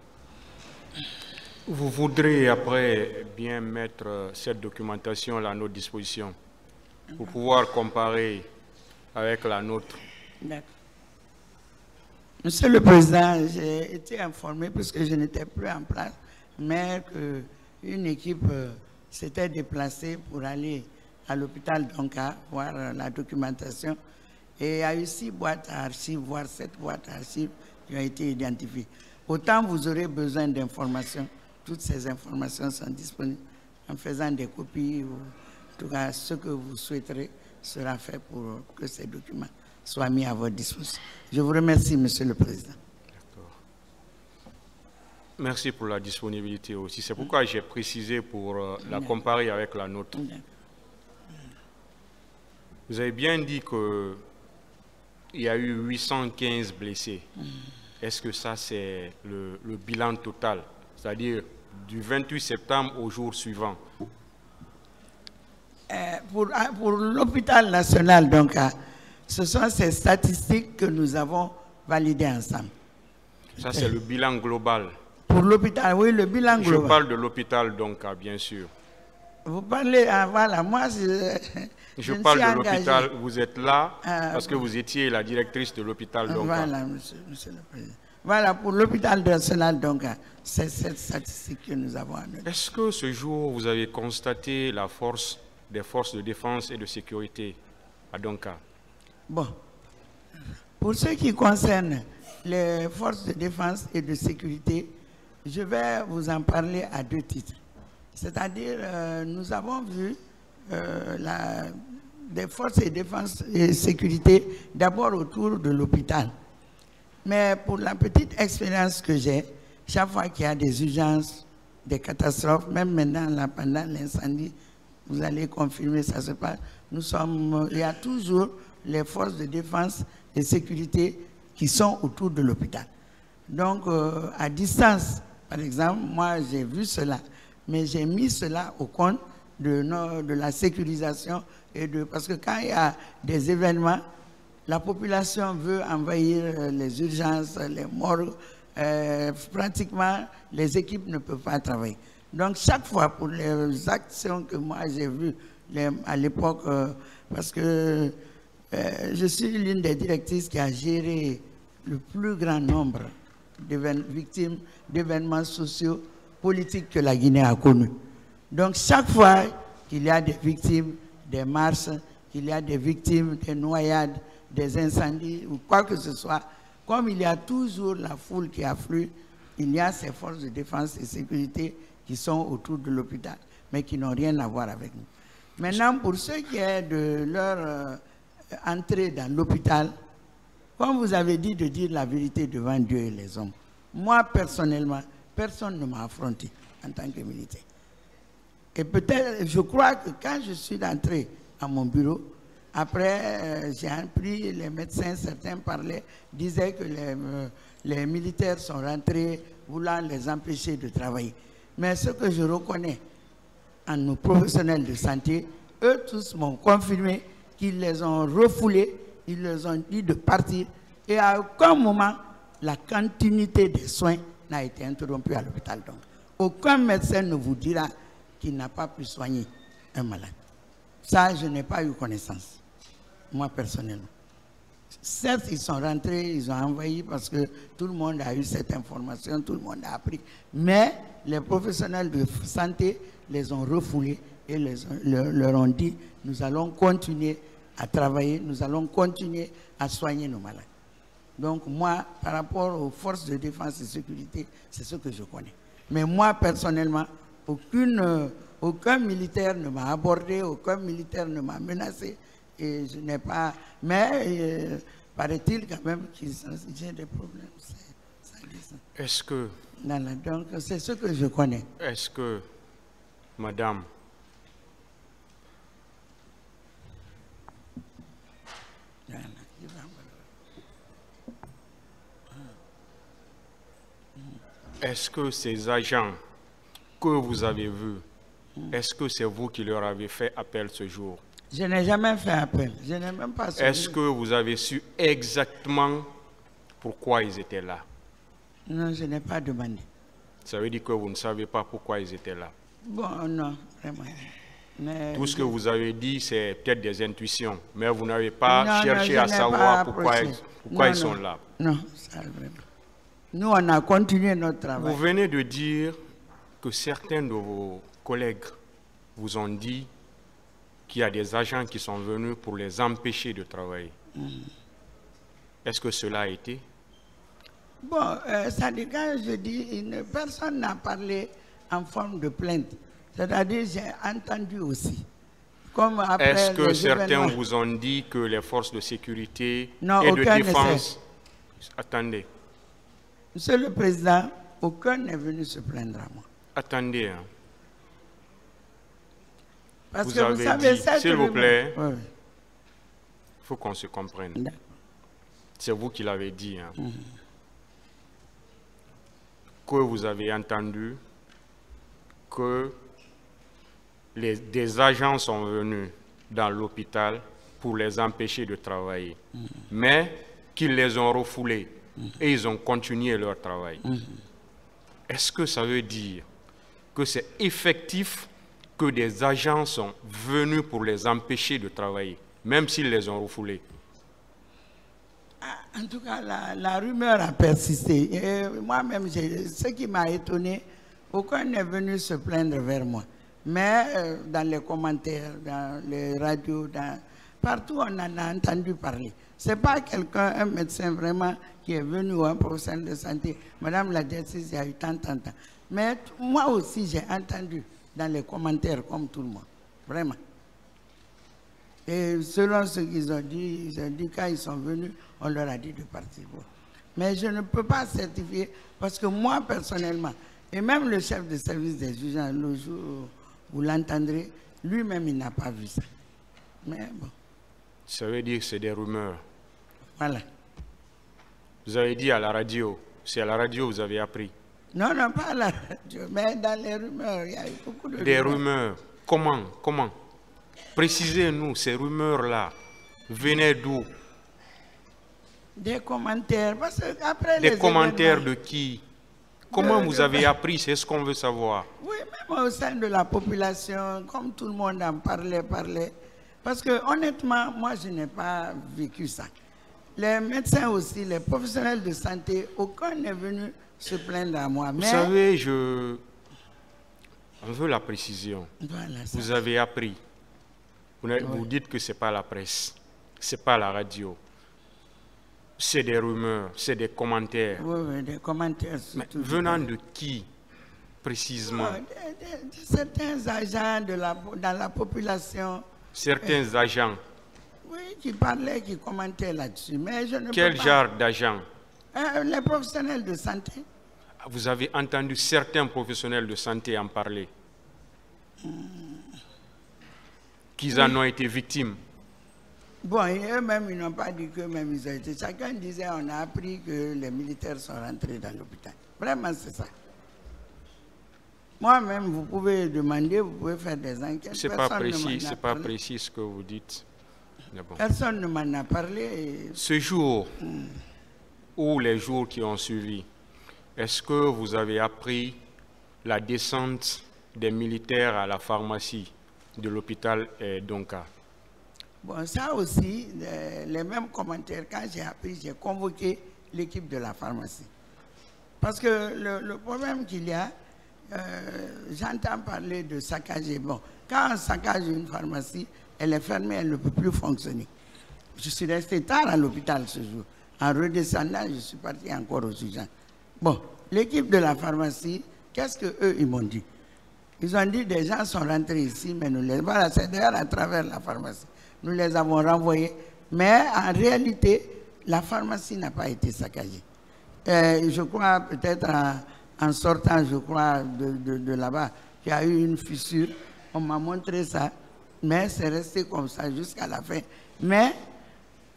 Vous voudrez après bien mettre cette documentation à notre disposition pour pouvoir comparer avec la nôtre. D'accord. Monsieur le Président, j'ai été informé, puisque je n'étais plus en place, mais qu'une équipe s'était déplacée pour aller à l'hôpital d'Onka voir la documentation et il y a eu 6 boîtes à archives, voire 7 boîtes à archives qui ont été identifiées. Autant vous aurez besoin d'informations, toutes ces informations sont disponibles en faisant des copies ou en tout cas ce que vous souhaiterez sera fait pour que ces documents soient mis à votre disposition. Je vous remercie, Monsieur le Président. D'accord. Merci pour la disponibilité aussi. C'est pourquoi j'ai précisé pour la comparer avec la nôtre. Vous avez bien dit qu'il y a eu 815 blessés. Est-ce que ça, c'est le bilan total? C'est-à-dire du 28 septembre au jour suivant? Pour l'hôpital national, donc, ce sont ces statistiques que nous avons validées ensemble. Ça, c'est le bilan global. Pour l'hôpital, oui, le bilan global. Je parle de l'hôpital, donc, bien sûr. Vous parlez, voilà, moi, je parle de l'hôpital. Vous êtes là parce que vous étiez la directrice de l'hôpital, donc. Voilà, monsieur le Président. Voilà, pour l'hôpital national, donc, c'est cette statistique que nous avons. Est-ce que ce jour, vous avez constaté la force des forces de défense et de sécurité à Donka? Bon, pour ce qui concerne les forces de défense et de sécurité, je vais vous en parler à deux titres. C'est-à-dire, nous avons vu des forces de défense et de sécurité d'abord autour de l'hôpital. Mais pour la petite expérience que j'ai, chaque fois qu'il y a des urgences, des catastrophes, même maintenant, là, pendant l'incendie, vous allez confirmer, ça se passe, il y a toujours les forces de défense et de sécurité qui sont autour de l'hôpital. Donc, à distance, par exemple, moi j'ai vu cela, mais j'ai mis cela au compte de la sécurisation parce que quand il y a des événements, la population veut envahir les urgences, les morgues, pratiquement les équipes ne peuvent pas travailler. Donc chaque fois pour les actions que moi j'ai vues à l'époque, parce que je suis l'une des directrices qui a géré le plus grand nombre de victimes d'événements sociaux, politiques que la Guinée a connus. Donc chaque fois qu'il y a des victimes des marches, qu'il y a des victimes des noyades, des incendies ou quoi que ce soit, comme il y a toujours la foule qui afflue, il y a ces forces de défense et de sécurité qui sont autour de l'hôpital, mais qui n'ont rien à voir avec nous. Maintenant, pour ce qui est de leur entrée dans l'hôpital, comme vous avez dit de dire la vérité devant Dieu et les hommes, moi personnellement, personne ne m'a affronté en tant que militaire. Et peut-être, je crois que quand je suis entré à mon bureau, après j'ai appris, les médecins, certains disaient que les militaires sont rentrés voulant les empêcher de travailler. Mais ce que je reconnais en nos professionnels de santé, eux tous m'ont confirmé qu'ils les ont refoulés, ils leur ont dit de partir. Et à aucun moment, la continuité des soins n'a été interrompue à l'hôpital. Donc, aucun médecin ne vous dira qu'il n'a pas pu soigner un malade. Ça, je n'ai pas eu connaissance, moi personnellement. Certes, ils sont rentrés, ils ont envahi parce que tout le monde a eu cette information, tout le monde a appris. Mais les professionnels de santé les ont refoulés et leur ont dit, nous allons continuer à travailler, nous allons continuer à soigner nos malades. Donc moi, par rapport aux forces de défense et de sécurité, c'est ce que je connais. Mais moi, personnellement, aucun militaire ne m'a abordé, aucun militaire ne m'a menacé. Et je n'ai pas... Mais paraît-il quand même qu'il y a des problèmes. Est-ce que... Donc c'est ce que je connais. Est-ce que, madame, est-ce que ces agents que vous avez vus, est-ce que c'est vous qui leur avez fait appel ce jour? Je n'ai jamais fait appel. Je n'ai même pas souvenir. Est-ce que vous avez su exactement pourquoi ils étaient là? Non, je n'ai pas demandé. Ça veut dire que vous ne savez pas pourquoi ils étaient là? Bon, non, vraiment. Mais tout ce que vous avez dit, c'est peut-être des intuitions, mais vous n'avez pas cherché à savoir pourquoi ils sont là. Non, ça vraiment. Nous, on a continué notre travail. Vous venez de dire que certains de vos collègues vous ont dit qu'il y a des agents qui sont venus pour les empêcher de travailler. Est-ce que cela a été? Bon, ça dit, quand je dis, personne n'a parlé en forme de plainte. C'est-à-dire, j'ai entendu aussi. Est-ce que certains vous ont dit que les forces de sécurité et de défense... Attendez. Monsieur le Président, aucun n'est venu se plaindre à moi. Attendez. Hein. Parce que vous savez, s'il vous plaît, il faut qu'on se comprenne. C'est vous qui l'avez dit. Hein. Que vous avez entendu que des agents sont venus dans l'hôpital pour les empêcher de travailler, mais qu'ils les ont refoulés et ils ont continué leur travail. Est-ce que ça veut dire que c'est effectif que des agents sont venus pour les empêcher de travailler, même s'ils les ont refoulés? En tout cas, la rumeur a persisté. Moi-même, ce qui m'a étonné, aucun n'est venu se plaindre vers moi. Mais dans les commentaires, dans les radios, Partout, on en a entendu parler. Ce n'est pas quelqu'un, un médecin vraiment qui est venu ou un professionnel de santé. Madame la directrice, il y a eu tant. Mais moi aussi, j'ai entendu dans les commentaires comme tout le monde. Vraiment. Et selon ce qu'ils ont dit quand ils sont venus, on leur a dit de partir. Mais je ne peux pas certifier parce que moi, personnellement, et même le chef de service des juges, le jour où vous l'entendrez, lui-même, il n'a pas vu ça. Mais bon. Ça veut dire que c'est des rumeurs. Voilà. Vous avez dit à la radio, c'est à la radio que vous avez appris. Non, pas à la radio, mais dans les rumeurs, il y a eu beaucoup de rumeurs. Des rumeurs. Comment? Précisez-nous, ces rumeurs-là venaient d'où? Des commentaires, parce que après des commentaires de qui? Comment vous avez appris? C'est ce qu'on veut savoir. Oui, même au sein de la population, comme tout le monde en parlait. Parce que honnêtement, moi, je n'ai pas vécu ça. Les médecins aussi, les professionnels de santé, aucun n'est venu se plaindre à moi. Vous savez, on veut la précision. Voilà, vous avez appris. Vous dites que ce n'est pas la presse, ce n'est pas la radio. C'est des rumeurs, c'est des commentaires. Oui, des commentaires. Mais venant de qui, précisément? De certains agents dans la population. Certains agents? Oui, qui parlaient, qui commentaient là-dessus. Mais je ne Quel genre d'agents? Les professionnels de santé. Vous avez entendu certains professionnels de santé en parler? Qu'ils en ont été victimes? Bon, eux-mêmes, ils n'ont pas dit qu'eux-mêmes, ils ont été. Chacun disait, on a appris que les militaires sont rentrés dans l'hôpital. Vraiment, c'est ça. Moi-même, vous pouvez demander, vous pouvez faire des enquêtes. Ce n'est pas précis ce que vous dites. Bon. Personne ne m'en a parlé. Ce jour, ou les jours qui ont suivi, est-ce que vous avez appris la descente des militaires à la pharmacie de l'hôpital Donka? Bon, ça aussi, les mêmes commentaires, quand j'ai appris, j'ai convoqué l'équipe de la pharmacie. Parce que le problème qu'il y a, j'entends parler de saccager. Bon, quand on saccage une pharmacie, elle est fermée, elle ne peut plus fonctionner. Je suis resté tard à l'hôpital ce jour. En redescendant, je suis parti encore aux urgences. Bon, l'équipe de la pharmacie, qu'est-ce qu'eux, ils m'ont dit? Ils ont dit, des gens sont rentrés ici, mais nous les... Voilà, c'est d'ailleurs à travers la pharmacie. Nous les avons renvoyés. Mais en réalité, la pharmacie n'a pas été saccagée. Je crois, peut-être en sortant, je crois, de là-bas, qu'il y a eu une fissure. On m'a montré ça. Mais c'est resté comme ça jusqu'à la fin. Mais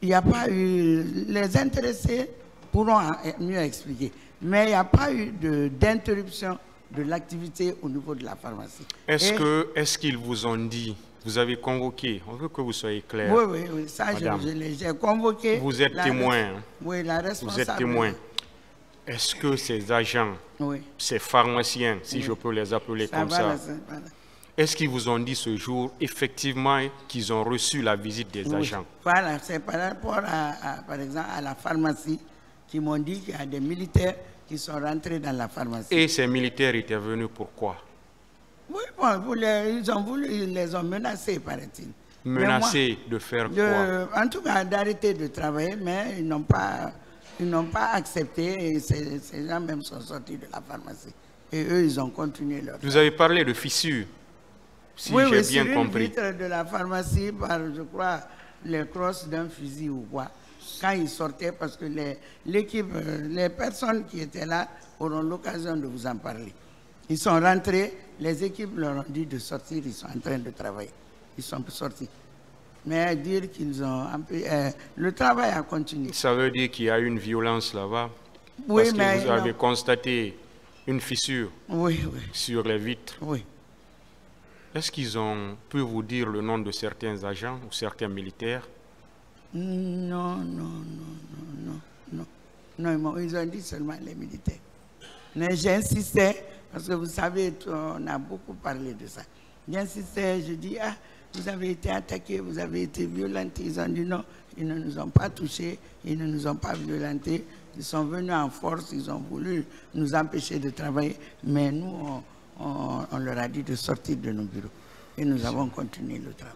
il n'y a pas eu... Les intéressés pourront mieux expliquer. Mais il n'y a pas eu d'interruption de l'activité au niveau de la pharmacie. Est-ce qu'ils vous ont dit, vous avez convoqué, on veut que vous soyez clair. Oui, ça j'ai convoqué. Vous êtes témoin. Oui, la responsable. Vous êtes témoin. Est-ce que ces agents, ces pharmaciens, si je peux les appeler comme ça, est-ce qu'ils vous ont dit ce jour, effectivement, qu'ils ont reçu la visite des agents? Voilà, c'est par rapport par exemple, à la pharmacie, qui m'ont dit qu'il y a des militaires qui sont rentrés dans la pharmacie. Et ces militaires étaient venus pourquoi? Oui, bon, ils les ont menacés, paraît-il. Menacés de faire quoi? En tout cas, d'arrêter de travailler, mais ils n'ont pas accepté et ces gens même sont sortis de la pharmacie. Et eux, ils ont continué leur travail. Vous avez parlé de fissures, si j'ai bien compris. Une vitre de la pharmacie par, je crois, les crosses d'un fusil ou quoi. Quand ils sortaient, parce que l'équipe, les personnes qui étaient là auront l'occasion de vous en parler. Ils sont rentrés, les équipes leur ont dit de sortir, ils sont en train de travailler. Ils sont sortis. Mais dire qu'ils ont... le travail a continué. Ça veut dire qu'il y a eu une violence là-bas? Oui, parce mais... que vous avez constaté une fissure sur les vitres. Oui. Est-ce qu'ils ont pu vous dire le nom de certains agents ou certains militaires? Non, ils ont dit seulement les militaires. Mais j'insistais, parce que vous savez, on a beaucoup parlé de ça. J'insistais, je dis, vous avez été attaqués, vous avez été violentés. Ils ont dit non, ils ne nous ont pas touchés, ils ne nous ont pas violentés. Ils sont venus en force, ils ont voulu nous empêcher de travailler. Mais nous, on leur a dit de sortir de nos bureaux. Et nous avons continué le travail.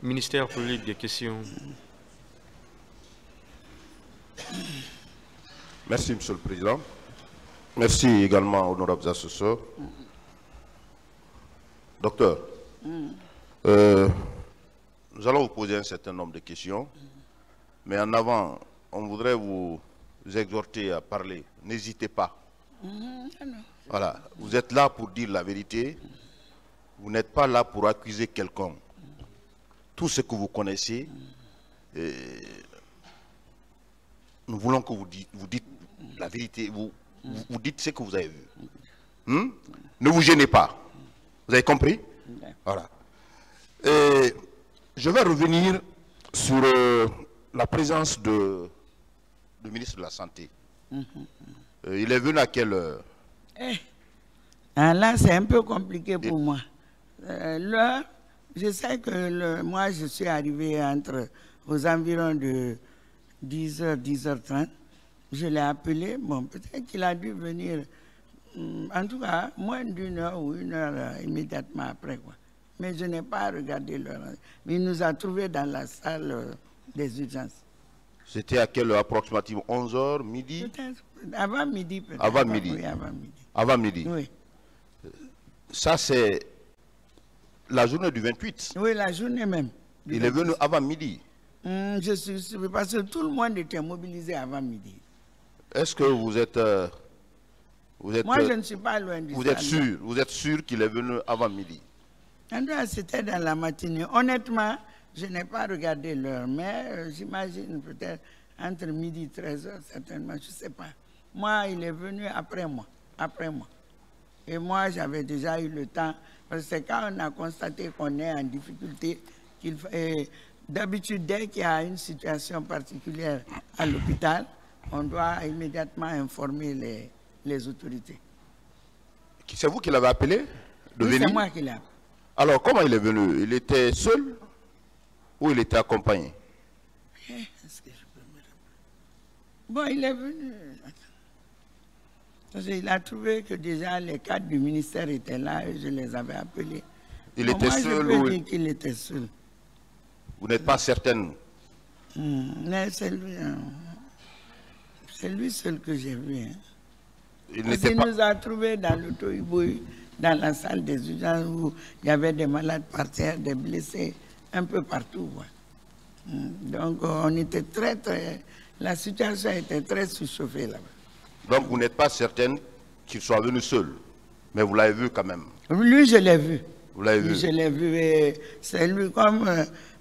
Ministère public des questions. Merci, Monsieur le Président. Merci également, honorables assesseurs. Docteur, nous allons vous poser un certain nombre de questions, mais en avant, on voudrait vous exhorter à parler. N'hésitez pas. Voilà, vous êtes là pour dire la vérité. Vous n'êtes pas là pour accuser quelqu'un. Tout ce que vous connaissez, nous voulons que vous dites la vérité. Vous dites ce que vous avez vu. Ne vous gênez pas. Vous avez compris? Voilà. Je vais revenir sur la présence du ministre de la Santé. Il est venu à quelle heure? Là, c'est un peu compliqué pour moi. L'heure, je sais que moi, je suis arrivé aux environs de 10h, 10h30. Je l'ai appelé. Bon, peut-être qu'il a dû venir, en tout cas, moins d'une heure ou une heure immédiatement après, quoi. Mais je n'ai pas regardé l'heure. Mais il nous a trouvés dans la salle des urgences. C'était à quelle heure approximativement? 11h, midi? Avant midi, peut-être. Avant midi? Oui, avant midi. Avant midi? Oui. Ça, c'est la journée du 28? Oui, la journée même. Il est venu avant midi? Je suis sûr, parce que tout le monde était mobilisé avant midi. Est-ce que vous êtes... Moi, je ne suis pas loin du salon. Vous êtes sûr qu'il est venu avant midi? C'était dans la matinée. Honnêtement, je n'ai pas regardé l'heure, mais j'imagine peut-être entre midi et 13h, certainement, je ne sais pas. Moi, il est venu après moi. Et moi, j'avais déjà eu le temps, parce que c'est quand on a constaté qu'on est en difficulté, d'habitude, dès qu'il y a une situation particulière à l'hôpital, on doit immédiatement informer les autorités. C'est vous qui l'avez appelé de venir? C'est moi qui l'ai appelé. Alors, comment il est venu? Il était seul ou il était accompagné? Est-ce que je peux me rappeler? Bon, il est venu. Parce qu'il a trouvé que déjà les cadres du ministère étaient là et je les avais appelés. Il était seul ou... dire qu'il était seul. Vous n'êtes pas certaine? C'est lui seul que j'ai vu. Il pas... nous a trouvés dans l'auto-iboui, dans la salle des urgences où il y avait des malades par terre, des blessés, un peu partout. Donc on était la situation était très surchauffée là-bas. Donc vous n'êtes pas certaine qu'il soit venu seul, mais vous l'avez vu quand même? Lui, je l'ai vu. Vous l'avez vu? Je l'ai vu et c'est lui, comme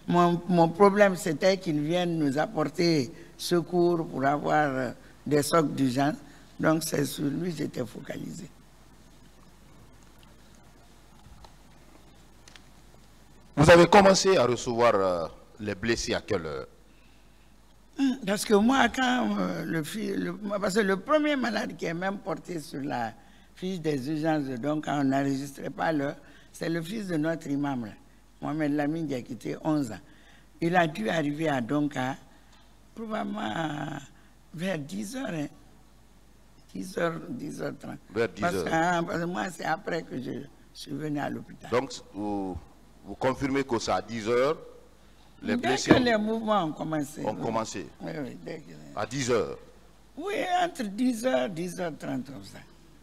mon problème c'était qu'il vienne nous apporter secours pour avoir des socs d'urgence. Donc c'est sur lui que j'étais focalisé. Vous avez commencé à recevoir les blessés à quelle heure? Parce que moi, quand parce que le premier malade qui est même porté sur la fiche des urgences, donc quand on n'enregistrait pas l'heure, c'est le fils de notre imam, là, Mohamed Lamine, qui a quitté 11 ans. Il a dû arriver à Donka, probablement vers 10h, hein, 10h30. Vers 10h. Parce que moi, c'est après que je suis venu à l'hôpital. Donc, vous confirmez que c'est à 10h, les blessés... Dès que les mouvements ont commencé. Oui, dès que... À 10h? Oui, entre 10h et 10h30, comme ça.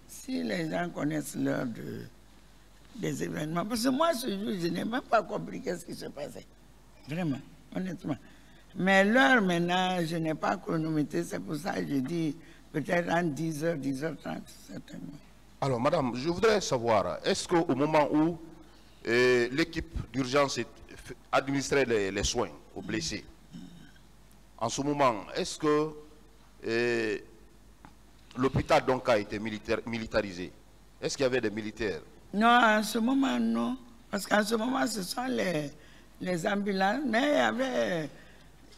Si les gens connaissent l'heure des événements. Parce que moi, ce jour, je n'ai même pas compris qu'est-ce qui se passait. Vraiment, honnêtement. Mais l'heure, maintenant, je n'ai pas chronométré. C'est pour ça que je dis peut-être entre 10h, 10h30, certainement. Alors, madame, je voudrais savoir, est-ce qu'au moment où l'équipe d'urgence administrait les soins aux blessés, en ce moment, est-ce que l'hôpital donc a été militarisé? Est-ce qu'il y avait des militaires? Non, en ce moment, non. Parce qu'en ce moment, ce sont les ambulances, mais il y avait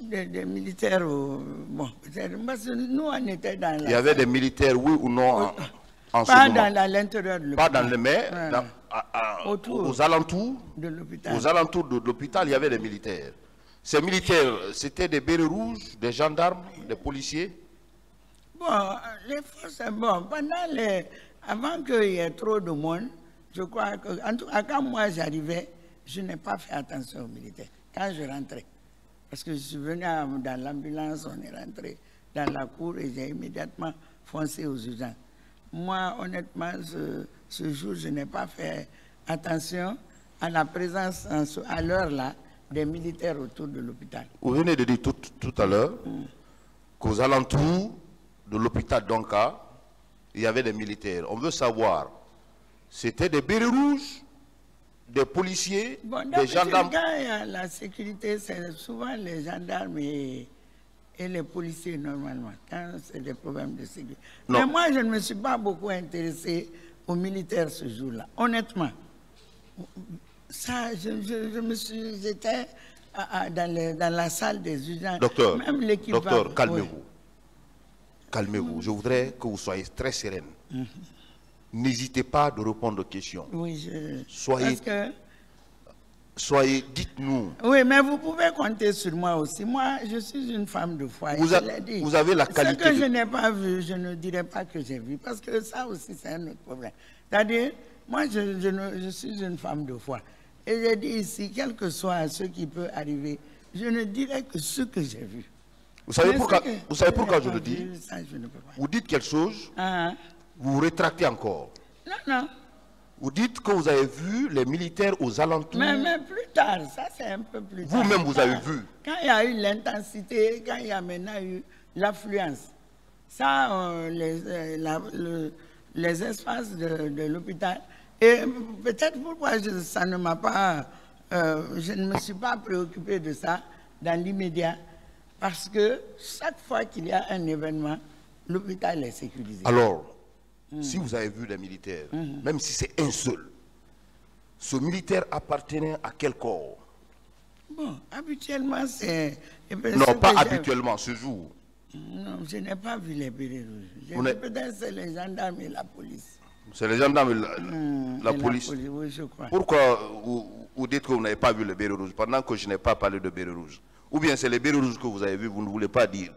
des militaires. Bon, peut-être, parce que nous, on était dans la... Il y avait des militaires, oui ou non, en ce moment? Pas dans l'intérieur de l'hôpital. Pas dans le mais, aux alentours de l'hôpital. Aux alentours de l'hôpital, il y avait des militaires. Ces militaires, c'était des bérets rouges, des gendarmes, des policiers? Bon, les forces, bon, avant qu'il y ait trop de monde, je crois que, en tout cas, quand moi j'arrivais, je n'ai pas fait attention aux militaires. quand je rentrais. Parce que je suis venu dans l'ambulance, on est rentré dans la cour et j'ai immédiatement foncé aux urgences. Moi, honnêtement, ce jour, je n'ai pas fait attention à la présence, à l'heure là, des militaires autour de l'hôpital. Vous venez de dire tout à l'heure qu'aux alentours de l'hôpital d'Onka, il y avait des militaires. On veut savoir, c'était des bérets rouges, des policiers, des gendarmes. Quand il y a la sécurité, c'est souvent les gendarmes et les policiers normalement, quand c'est des problèmes de sécurité. Non. Mais moi, je ne me suis pas beaucoup intéressé aux militaires ce jour-là, honnêtement. Ça, j'étais dans la salle des urgences. Docteur, même docteur, calmez-vous. Oui. Calmez-vous. Je voudrais que vous soyez très sereine. N'hésitez pas de répondre aux questions. Oui, Soyez, dites-nous. Oui, mais vous pouvez compter sur moi aussi. Moi, je suis une femme de foi. Vous avez la qualité. Ce que je n'ai pas vu, je ne dirais pas que j'ai vu, parce que ça aussi, c'est un autre problème. C'est-à-dire, moi, je suis une femme de foi. Et j'ai dit ici, quel que soit ce qui peut arriver, je ne dirais que ce que j'ai vu. Vous savez pourquoi je le dis? Ça, je ne peux pas. Vous dites quelque chose, vous vous rétractez encore. Non, non. Vous dites que vous avez vu les militaires aux alentours. Mais plus tard, ça c'est un peu plus tard. Vous-même, vous avez vu. Quand il y a eu l'intensité, quand il y a maintenant eu l'affluence, ça, les espaces de l'hôpital, et peut-être pourquoi ça ne m'a pas, je ne me suis pas préoccupé de ça dans l'immédiat, parce que chaque fois qu'il y a un événement, l'hôpital est sécurisé. Alors, si vous avez vu des militaires, même si c'est un seul, ce militaire appartenait à quel corps? Bon, habituellement, c'est... Non, pas habituellement, ce jour. Non, je n'ai pas vu les bérets rouges. Peut-être c'est les gendarmes et la police. C'est les gendarmes et la police. Oui, je crois. Pourquoi vous dites que vous n'avez pas vu les bérets rouges pendant que je n'ai pas parlé de bérets rouges? Ou bien c'est les bérets rouges que vous avez vus, vous ne voulez pas dire?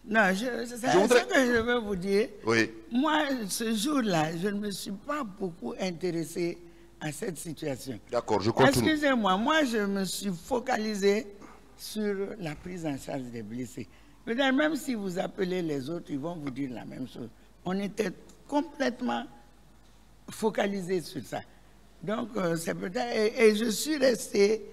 Non, c'est ce que je veux vous dire. Oui. Moi, ce jour-là, je ne me suis pas beaucoup intéressé à cette situation. D'accord, je continue. Excusez-moi, moi, je me suis focalisé sur la prise en charge des blessés. Peut-être même si vous appelez les autres, ils vont vous dire la même chose. On était complètement focalisé sur ça. Donc, c'est peut-être... Et je suis resté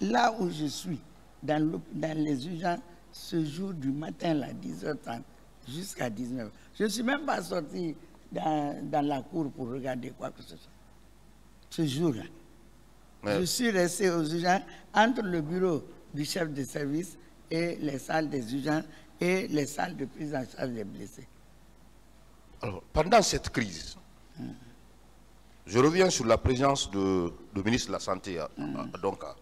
là où je suis, dans les urgences, ce jour du matin, là, 10h30, jusqu'à 19h. Je ne suis même pas sorti dans la cour pour regarder quoi que ce soit. Ce jour-là. Ouais. Je suis resté aux urgences, entre le bureau du chef de service et les salles des urgences et les salles de prise en charge des blessés. Alors, pendant cette crise, je reviens sur la présence du ministre de la Santé à Donka.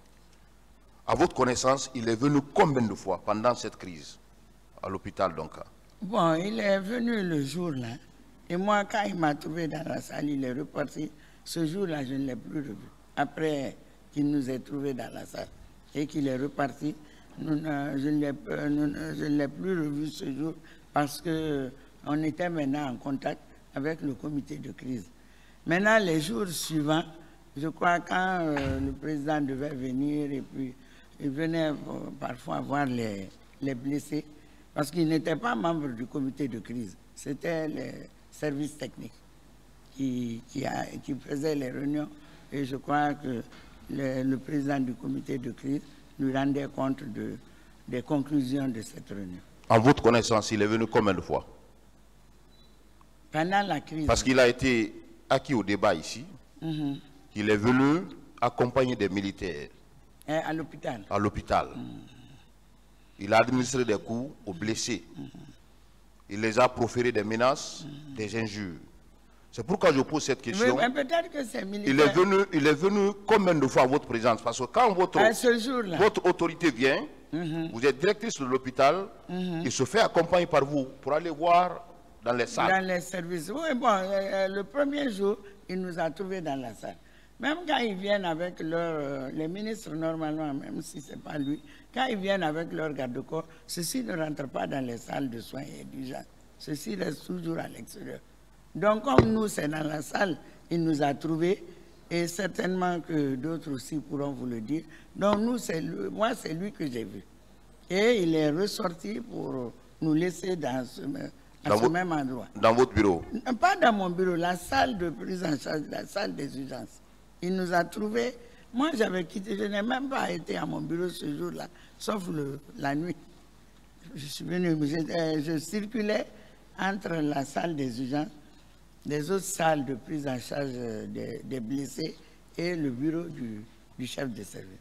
À votre connaissance, il est venu combien de fois pendant cette crise à l'hôpital Donka? Bon, il est venu le jour-là. Et moi, quand il m'a trouvé dans la salle, il est reparti. Ce jour-là, je ne l'ai plus revu. Après qu'il nous ait trouvés dans la salle et qu'il est reparti, je ne l'ai plus revu ce jour parce qu'on était maintenant en contact avec le comité de crise. Maintenant, les jours suivants, je crois quand le président devait venir et puis il venait parfois voir les blessés parce qu'il n'était pas membre du comité de crise. C'était les services techniques qui faisaient les réunions et je crois que le président du comité de crise nous rendait compte des conclusions de cette réunion. En votre connaissance, il est venu combien de fois? Pendant la crise. Parce qu'il a été acquis au débat ici. Il est venu accompagner des militaires. À l'hôpital. À l'hôpital. Il a administré des coups aux blessés. Il les a proféré des menaces, des injures. C'est pourquoi je pose cette question. Oui, peut-être que c'est militaire. Il est venu combien de fois à votre présence? Parce que quand votre autorité vient, vous êtes directrice de l'hôpital, il se fait accompagner par vous pour aller voir dans les salles. Dans les services. Oui, bon, le premier jour, il nous a trouvés dans la salle. Même quand ils viennent avec les ministres, normalement, même si ce n'est pas lui, quand ils viennent avec leur garde-corps, ceux-ci ne rentrent pas dans les salles de soins et d'urgence. Ceux-ci restent toujours à l'extérieur. Donc, comme nous, c'est dans la salle, il nous a trouvés, Et certainement que d'autres aussi pourront vous le dire. Donc moi, c'est lui que j'ai vu. Et il est ressorti pour nous laisser dans ce même endroit. Dans votre bureau? Pas dans mon bureau, la salle de prise en charge, la salle des urgences. Il nous a trouvés. Moi, j'avais quitté, je n'ai même pas été à mon bureau ce jour-là, sauf la nuit. Je suis venu, je circulais entre la salle des urgences, les autres salles de prise en charge des blessés et le bureau du chef de service.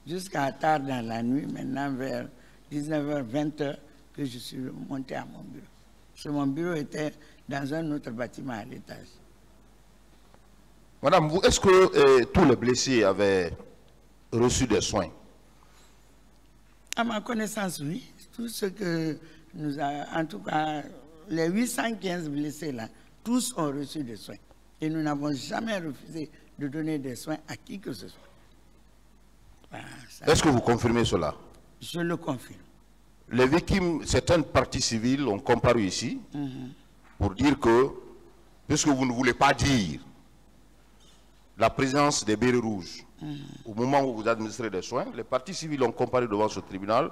Jusqu'à tard dans la nuit, maintenant vers 19h, 20h, que je suis monté à mon bureau. Parce que mon bureau était dans un autre bâtiment à l'étage. Madame, est-ce que tous les blessés avaient reçu des soins? À ma connaissance, oui. Tout ce que nous avons, en tout cas, les 815 blessés là, tous ont reçu des soins. Et nous n'avons jamais refusé de donner des soins à qui que ce soit. Voilà, est-ce que vous confirmez cela? Je le confirme. Les victimes, certaines parties civiles ont comparu ici pour dire que, puisque vous ne voulez pas dire la présence des bérets rouges au moment où vous administrez des soins, les parties civiles ont comparu devant ce tribunal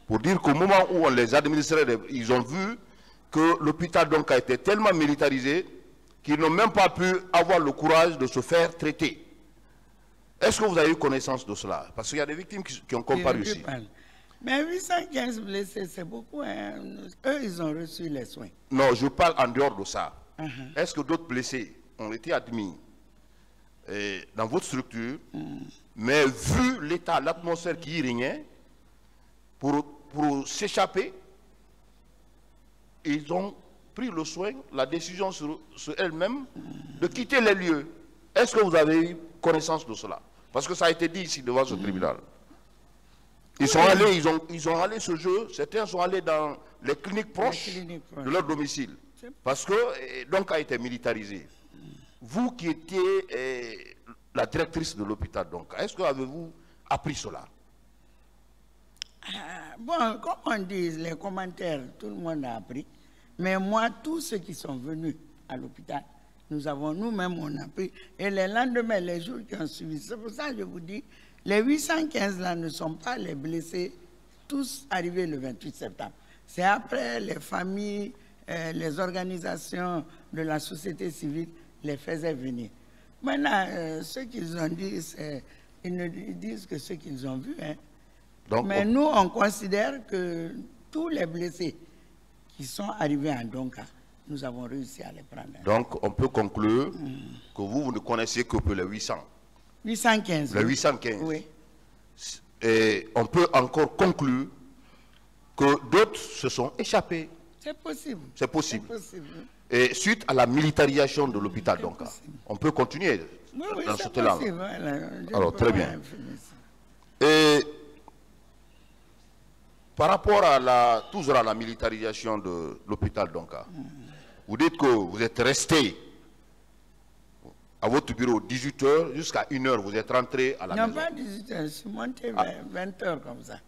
pour dire qu'au moment où on les administrait, ils ont vu que l'hôpital donc a été tellement militarisé qu'ils n'ont même pas pu avoir le courage de se faire traiter. Est-ce que vous avez eu connaissance de cela? Parce qu'il y a des victimes qui ont comparu ici. Mais 815 blessés, c'est beaucoup. Hein? Eux, ils ont reçu les soins. Non, je parle en dehors de ça. Est-ce que d'autres blessés ont été admis dans votre structure, mais vu l'état, l'atmosphère qui y régnait, pour s'échapper, ils ont pris le soin, la décision sur elles-mêmes de quitter les lieux. Est-ce que vous avez eu connaissance de cela? Parce que ça a été dit ici devant ce tribunal. Ils sont allés, ils ont allé ce jeu, certains sont allés dans les cliniques proches de leur domicile. Parce que donc a été militarisé. Vous qui étiez la directrice de l'hôpital, donc, est-ce que avez-vous appris cela? Bon, comme on dit, les commentaires, tout le monde a appris. Mais moi, tous ceux qui sont venus à l'hôpital, nous-mêmes, on a appris. Et les lendemains, les jours qui ont suivi, c'est pour ça que je vous dis, les 815 là ne sont pas les blessés, tous arrivés le 28 septembre. C'est après les familles, les organisations de la société civile les faisaient venir. Maintenant, ce qu'ils ont dit, ils disent que ce qu'ils ont vu. Hein. Donc, mais nous, on considère que tous les blessés qui sont arrivés en Donka, nous avons réussi à les prendre. Donc, on peut conclure que vous ne connaissez que pour les 800. 815. Les 815. Oui. Et on peut encore conclure que d'autres se sont échappés. C'est possible. C'est possible. C'est possible. Et suite à la militarisation de l'hôpital, donc, on peut continuer dans ce temps-là. Alors, très bien. Et par rapport à toujours à la militarisation de l'hôpital, donc, vous dites que vous êtes resté à votre bureau 18h jusqu'à 1h, vous êtes rentré à la maison. Non, pas 18h, je suis monté vers 20h comme ça,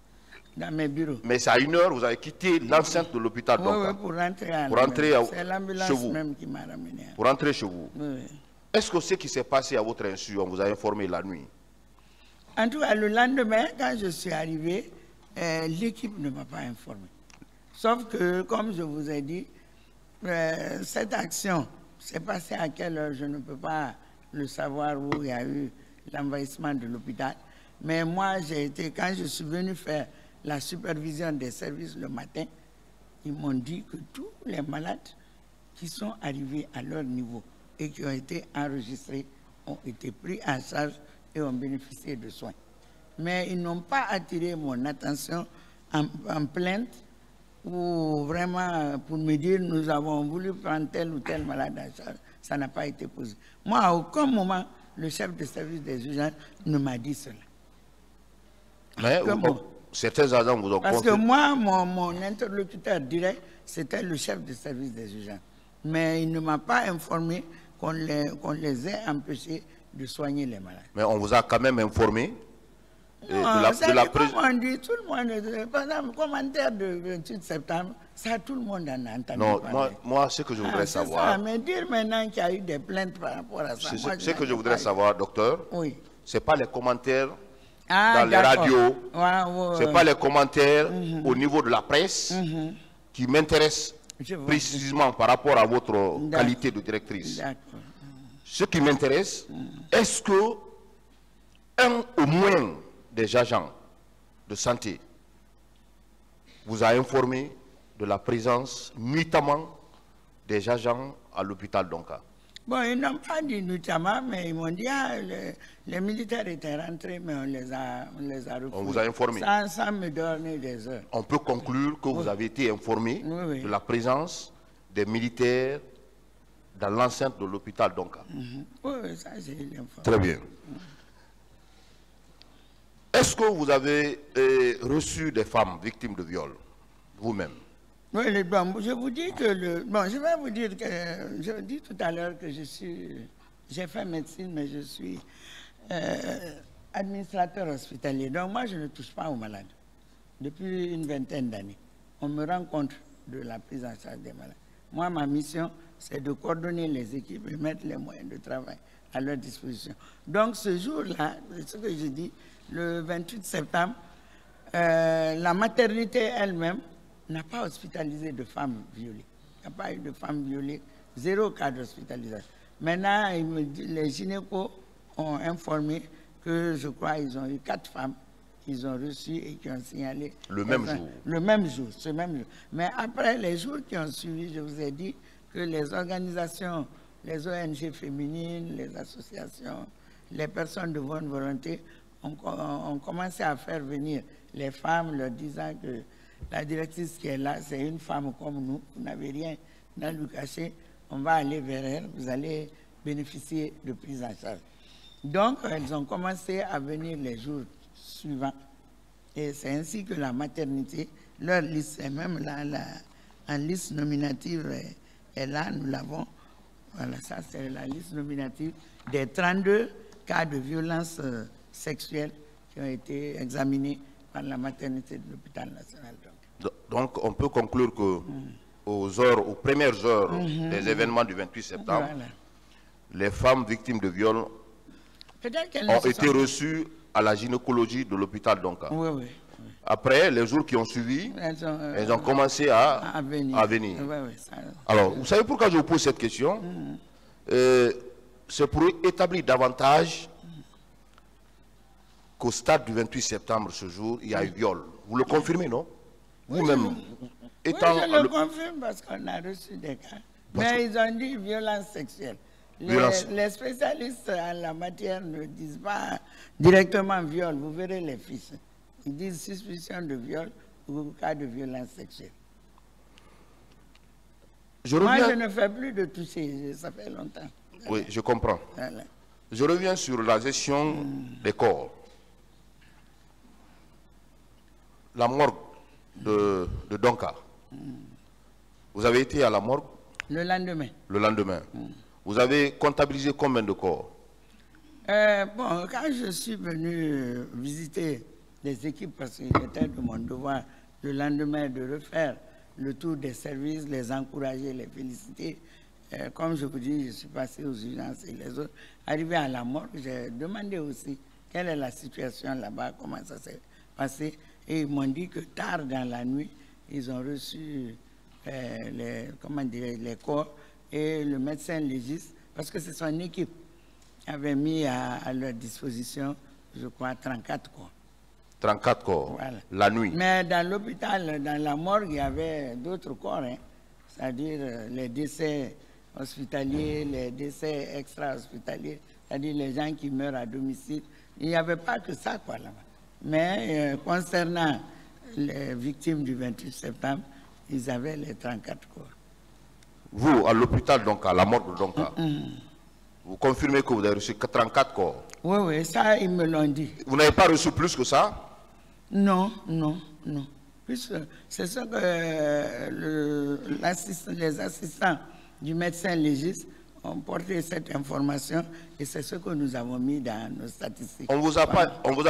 dans mes bureaux. Mais c'est à 1h, vous avez quitté l'enceinte de l'hôpital. Oui, pour rentrer à la maison. C'est l'ambulance même qui m'a ramené. Pour rentrer chez vous. Oui. Est-ce que ce qui s'est passé à votre insu, on vous a informé la nuit? En tout cas, le lendemain, quand je suis arrivé, l'équipe ne m'a pas informé. Sauf que, comme je vous ai dit, cette action s'est passée à quelle heure, je ne peux pas le savoir où il y a eu l'envahissement de l'hôpital. Mais moi, quand je suis venu faire la supervision des services le matin, ils m'ont dit que tous les malades qui sont arrivés à leur niveau et qui ont été enregistrés ont été pris en charge et ont bénéficié de soins. Mais ils n'ont pas attiré mon attention en plainte ou vraiment pour me dire nous avons voulu prendre tel ou tel malade en charge. Ça n'a pas été posé. Moi, à aucun moment, le chef de service des urgences ne m'a dit cela. Mais certains agents vous ont Parce que moi, mon interlocuteur direct, c'était le chef de service des urgences. Mais il ne m'a pas informé qu'on les ait empêchés de soigner les malades. Mais on vous a quand même informé? Comme on dit, tout le monde, par exemple, le commentaire de 28 septembre, ça tout le monde en a entendu. Non, moi, ce que je voudrais savoir... Ça, mais dire maintenant qu'il y a eu des plaintes par rapport à ça... Ce que je voudrais savoir, docteur, oui. Ce n'est pas les commentaires dans les radios, ce n'est pas les commentaires au niveau de la presse qui m'intéressent précisément par rapport à votre qualité de directrice. Ce qui m'intéresse, est-ce que au moins des agents de santé vous a informé de la présence nuitamment des agents à l'hôpital d'Onka? Bon, ils n'ont pas dit nuitamment, mais ils m'ont dit les militaires étaient rentrés, mais on les a refoulés. On vous a informé? Sans me donner des heures. On peut conclure que vous avez été informé de la présence des militaires dans l'enceinte de l'hôpital d'Onka? Oui, ça j'ai l'information. Très bien. Est-ce que vous avez reçu des femmes victimes de viol, vous-même? Oui, je vous dis que je vais vous dire que je dis tout à l'heure que j'ai fait médecine, mais je suis administrateur hospitalier. Donc moi, je ne touche pas aux malades depuis une vingtaine d'années. On me rend compte de la prise en charge des malades. Moi, ma mission, c'est de coordonner les équipes et mettre les moyens de travail à leur disposition. Donc ce jour-là, ce que je dis, le 28 septembre, la maternité elle-même n'a pas hospitalisé de femmes violées. Il n'y a pas eu de femmes violées, 0 cas d'hospitalisation. Maintenant, les gynécos ont informé que, je crois, ils ont eu 4 femmes qu'ils ont reçues et qui ont signalé... Le même jour? Le même jour, ce même jour. Mais après, les jours qui ont suivi, je vous ai dit que les organisations, les ONG féminines, les associations, les personnes de bonne volonté ont commencé à faire venir les femmes, leur disant que la directrice qui est là, c'est une femme comme nous, vous n'avez rien à lui cacher, on va aller vers elle, vous allez bénéficier de prise en charge. Donc, elles ont commencé à venir les jours suivants, et c'est ainsi que la maternité, leur liste est même là, en liste nominative est là, nous l'avons, voilà, ça c'est la liste nominative des 32 cas de violence sexuelle qui ont été examinés par la maternité de l'hôpital national. Donc, on peut conclure que aux premières heures des événements du 28 septembre, les femmes victimes de viol ont été reçues à la gynécologie de l'hôpital d'Onka. Oui, oui. Après, les jours qui ont suivi, elles ont commencé à venir. Oui, oui, ça... Alors, vous savez pourquoi je vous pose cette question? C'est pour établir davantage qu'au stade du 28 septembre, ce jour, il y a eu viol. Vous le confirmez, non? Vous-même, étant... Oui, je le confirme parce qu'on a reçu des cas. Mais ils ont dit violence sexuelle. Les spécialistes en la matière ne disent pas directement viol. Vous verrez les fiches. Ils disent suspicion de viol ou cas de violence sexuelle. Moi, je ne fais plus de toucher. Ça fait longtemps. Oui, je comprends. Voilà. Je reviens sur la gestion des corps. La morgue de Donka. Vous avez été à la morgue? Le lendemain. Le lendemain. Vous avez comptabilisé combien de corps? Bon, quand je suis venu visiter les équipes, parce qu'il était de mon devoir le lendemain de refaire le tour des services, les encourager, les féliciter. Comme je vous dis, je suis passé aux urgences et les autres. Arrivé à la morgue, j'ai demandé aussi quelle est la situation là-bas, comment ça s'est passé. Et ils m'ont dit que tard dans la nuit, ils ont reçu les corps et le médecin légiste, parce que c'est son équipe, avait mis à leur disposition, je crois, 34 corps. 34 corps, voilà. La nuit. Mais dans l'hôpital, dans la morgue, il y avait d'autres corps, hein, c'est-à-dire les décès hospitaliers, les décès extra-hospitaliers, c'est-à-dire les gens qui meurent à domicile. Il n'y avait pas que ça, quoi, là-bas. Mais concernant les victimes du 28 septembre, ils avaient les 34 corps. Vous, à l'hôpital, donc, à la morgue de Donka, vous confirmez que vous avez reçu 34 corps? Oui, oui, ça, ils me l'ont dit. Vous n'avez pas reçu plus que ça? Non, non, non. C'est ce que les assistants du médecin légiste ont porté cette information et c'est ce que nous avons mis dans nos statistiques. On vous a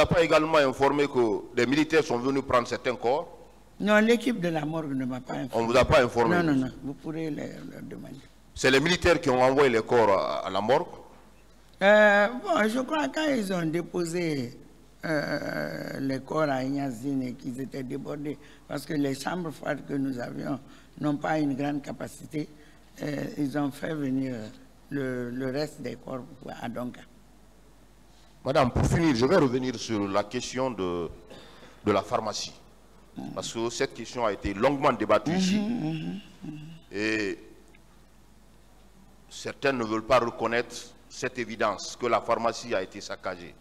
pas également informé que des militaires sont venus prendre certains corps? Non, l'équipe de la morgue ne m'a pas informé. On ne vous a pas informé? Non, vous pourrez leur demander. C'est les militaires qui ont envoyé les corps à la morgue? Bon, je crois quand ils ont déposé les corps à Ignazine et qu'ils étaient débordés, parce que les chambres froides que nous avions n'ont pas une grande capacité, ils ont fait venir le reste des corps à Donka. Madame, pour finir, je vais revenir sur la question de la pharmacie. Parce que cette question a été longuement débattue ici. Et certains ne veulent pas reconnaître cette évidence que la pharmacie a été saccagée.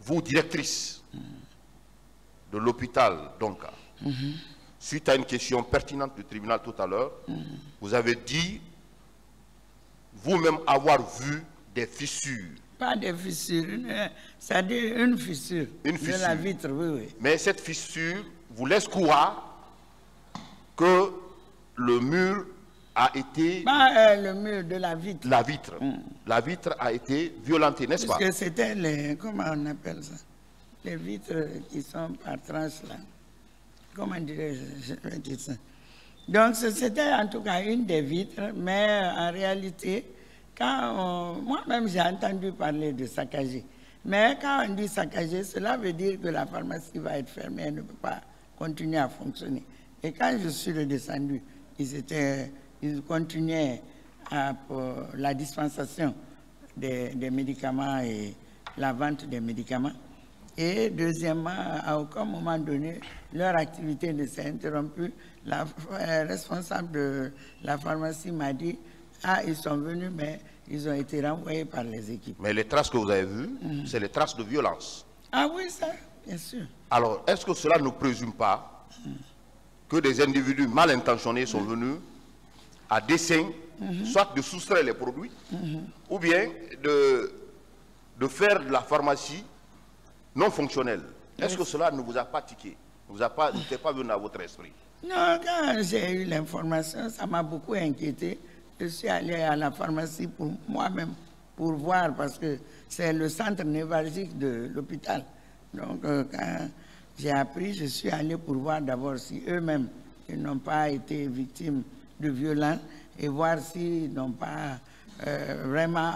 Vous, directrice de l'hôpital Donka, suite à une question pertinente du tribunal tout à l'heure, vous avez dit vous-même avoir vu des fissures. Pas des fissures, c'est-à-dire une fissure de la vitre, oui. Mais cette fissure vous laisse croire que le mur a été... Pas le mur de la vitre. La vitre. La vitre a été violentée, n'est-ce pas? Parce que c'était les... Comment on appelle ça? Les vitres qui sont par tranche là. Comment dirais-je? Je vais dire ça. Donc c'était en tout cas une des vitres, mais en réalité, moi-même j'ai entendu parler de saccager. Mais quand on dit saccager, cela veut dire que la pharmacie va être fermée, elle ne peut pas continuer à fonctionner. Et quand je suis redescendu, ils continuaient pour la dispensation des médicaments et la vente des médicaments. Et deuxièmement, à aucun moment donné, leur activité ne s'est interrompue. La responsable de la pharmacie m'a dit, ils sont venus, mais ils ont été renvoyés par les équipes. Mais les traces que vous avez vues, c'est les traces de violence. Ah oui, ça, bien sûr. Alors, est-ce que cela ne présume pas que des individus mal intentionnés sont venus à dessein, soit de soustraire les produits, ou bien de faire de la pharmacie non fonctionnelle? Est-ce que cela ne vous a pas tiqué? Vous n'était pas venu à votre esprit? Non, quand j'ai eu l'information, ça m'a beaucoup inquiété. Je suis allé à la pharmacie pour moi-même, pour voir, parce que c'est le centre névralgique de l'hôpital. Donc, quand j'ai appris, je suis allé pour voir d'abord si eux-mêmes n'ont pas été victimes de violences et voir s'ils n'ont pas vraiment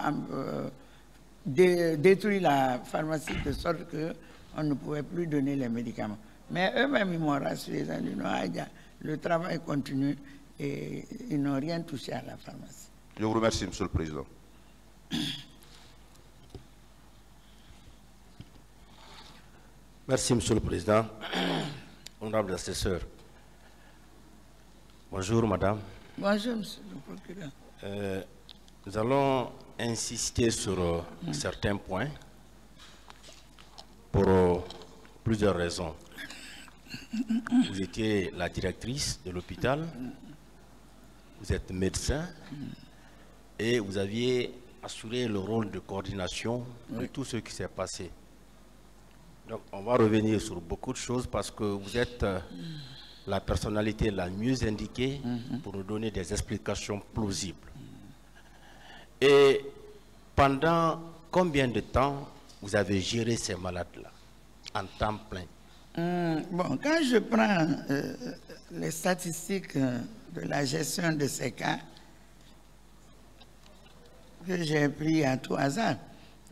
détruit la pharmacie de sorte qu'on ne pouvait plus donner les médicaments. Mais eux-mêmes, ils m'ont rassuré. Ils ont dit non, le travail continue et ils n'ont rien touché à la pharmacie. Je vous remercie, Monsieur le Président. Merci, Monsieur le Président. Honorable assesseur. Bonjour, Madame. Bonjour, Monsieur le Procureur. Nous allons insister sur certains points pour plusieurs raisons. Vous étiez la directrice de l'hôpital, vous êtes médecin et vous aviez assuré le rôle de coordination de tout ce qui s'est passé. Donc on va revenir sur beaucoup de choses parce que vous êtes la personnalité la mieux indiquée pour nous donner des explications plausibles. Et pendant combien de temps vous avez géré ces malades-là en temps plein? Bon, quand je prends les statistiques de la gestion de ces cas que j'ai pris à tout hasard,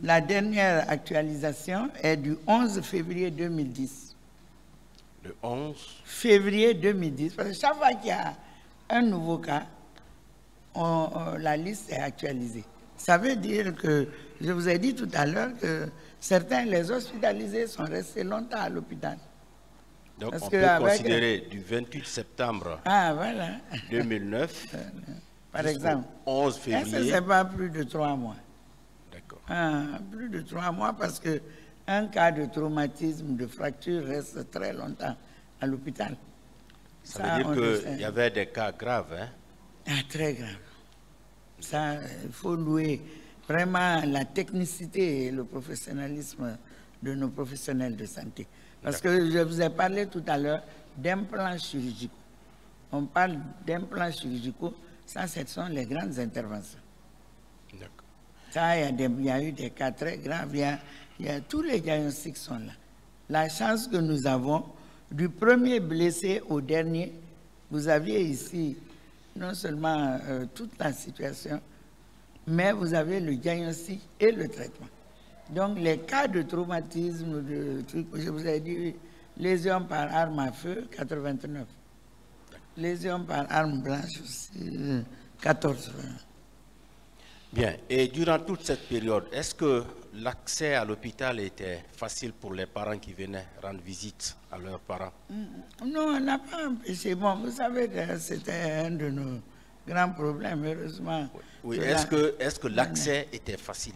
la dernière actualisation est du 11 février 2010. Le 11 février 2010, parce que chaque fois qu'il y a un nouveau cas, la liste est actualisée. Ça veut dire que, je vous ai dit tout à l'heure que certains, les hospitalisés, sont restés longtemps à l'hôpital. Donc parce on peut considérer du 28 septembre 2009 par exemple, 11 février. Ce n'est pas plus de 3 mois. D'accord. Plus de 3 mois parce qu'un cas de traumatisme, de fracture reste très longtemps à l'hôpital. Ça veut dire qu'il y avait des cas graves, hein? Très graves. Ça, il faut louer vraiment la technicité et le professionnalisme de nos professionnels de santé. Parce que je vous ai parlé tout à l'heure d'implants chirurgicaux. On parle d'implants chirurgicaux, ça, ce sont les grandes interventions. Ça, il y a eu des cas très graves. Tous les diagnostics sont là. La chance que nous avons, du premier blessé au dernier, vous aviez ici non seulement toute la situation, mais vous avez le diagnostic et le traitement. Donc, les cas de traumatisme, de trucs, je vous ai dit, lésion par arme à feu, 89. Lésion par arme blanche aussi, 14. Bien. Et durant toute cette période, est-ce que l'accès à l'hôpital était facile pour les parents qui venaient rendre visite à leurs parents? Non, on n'a pas empêché. Bon, vous savez, c'était un de nos grands problèmes, heureusement. Oui. Est-ce que l'accès était facile?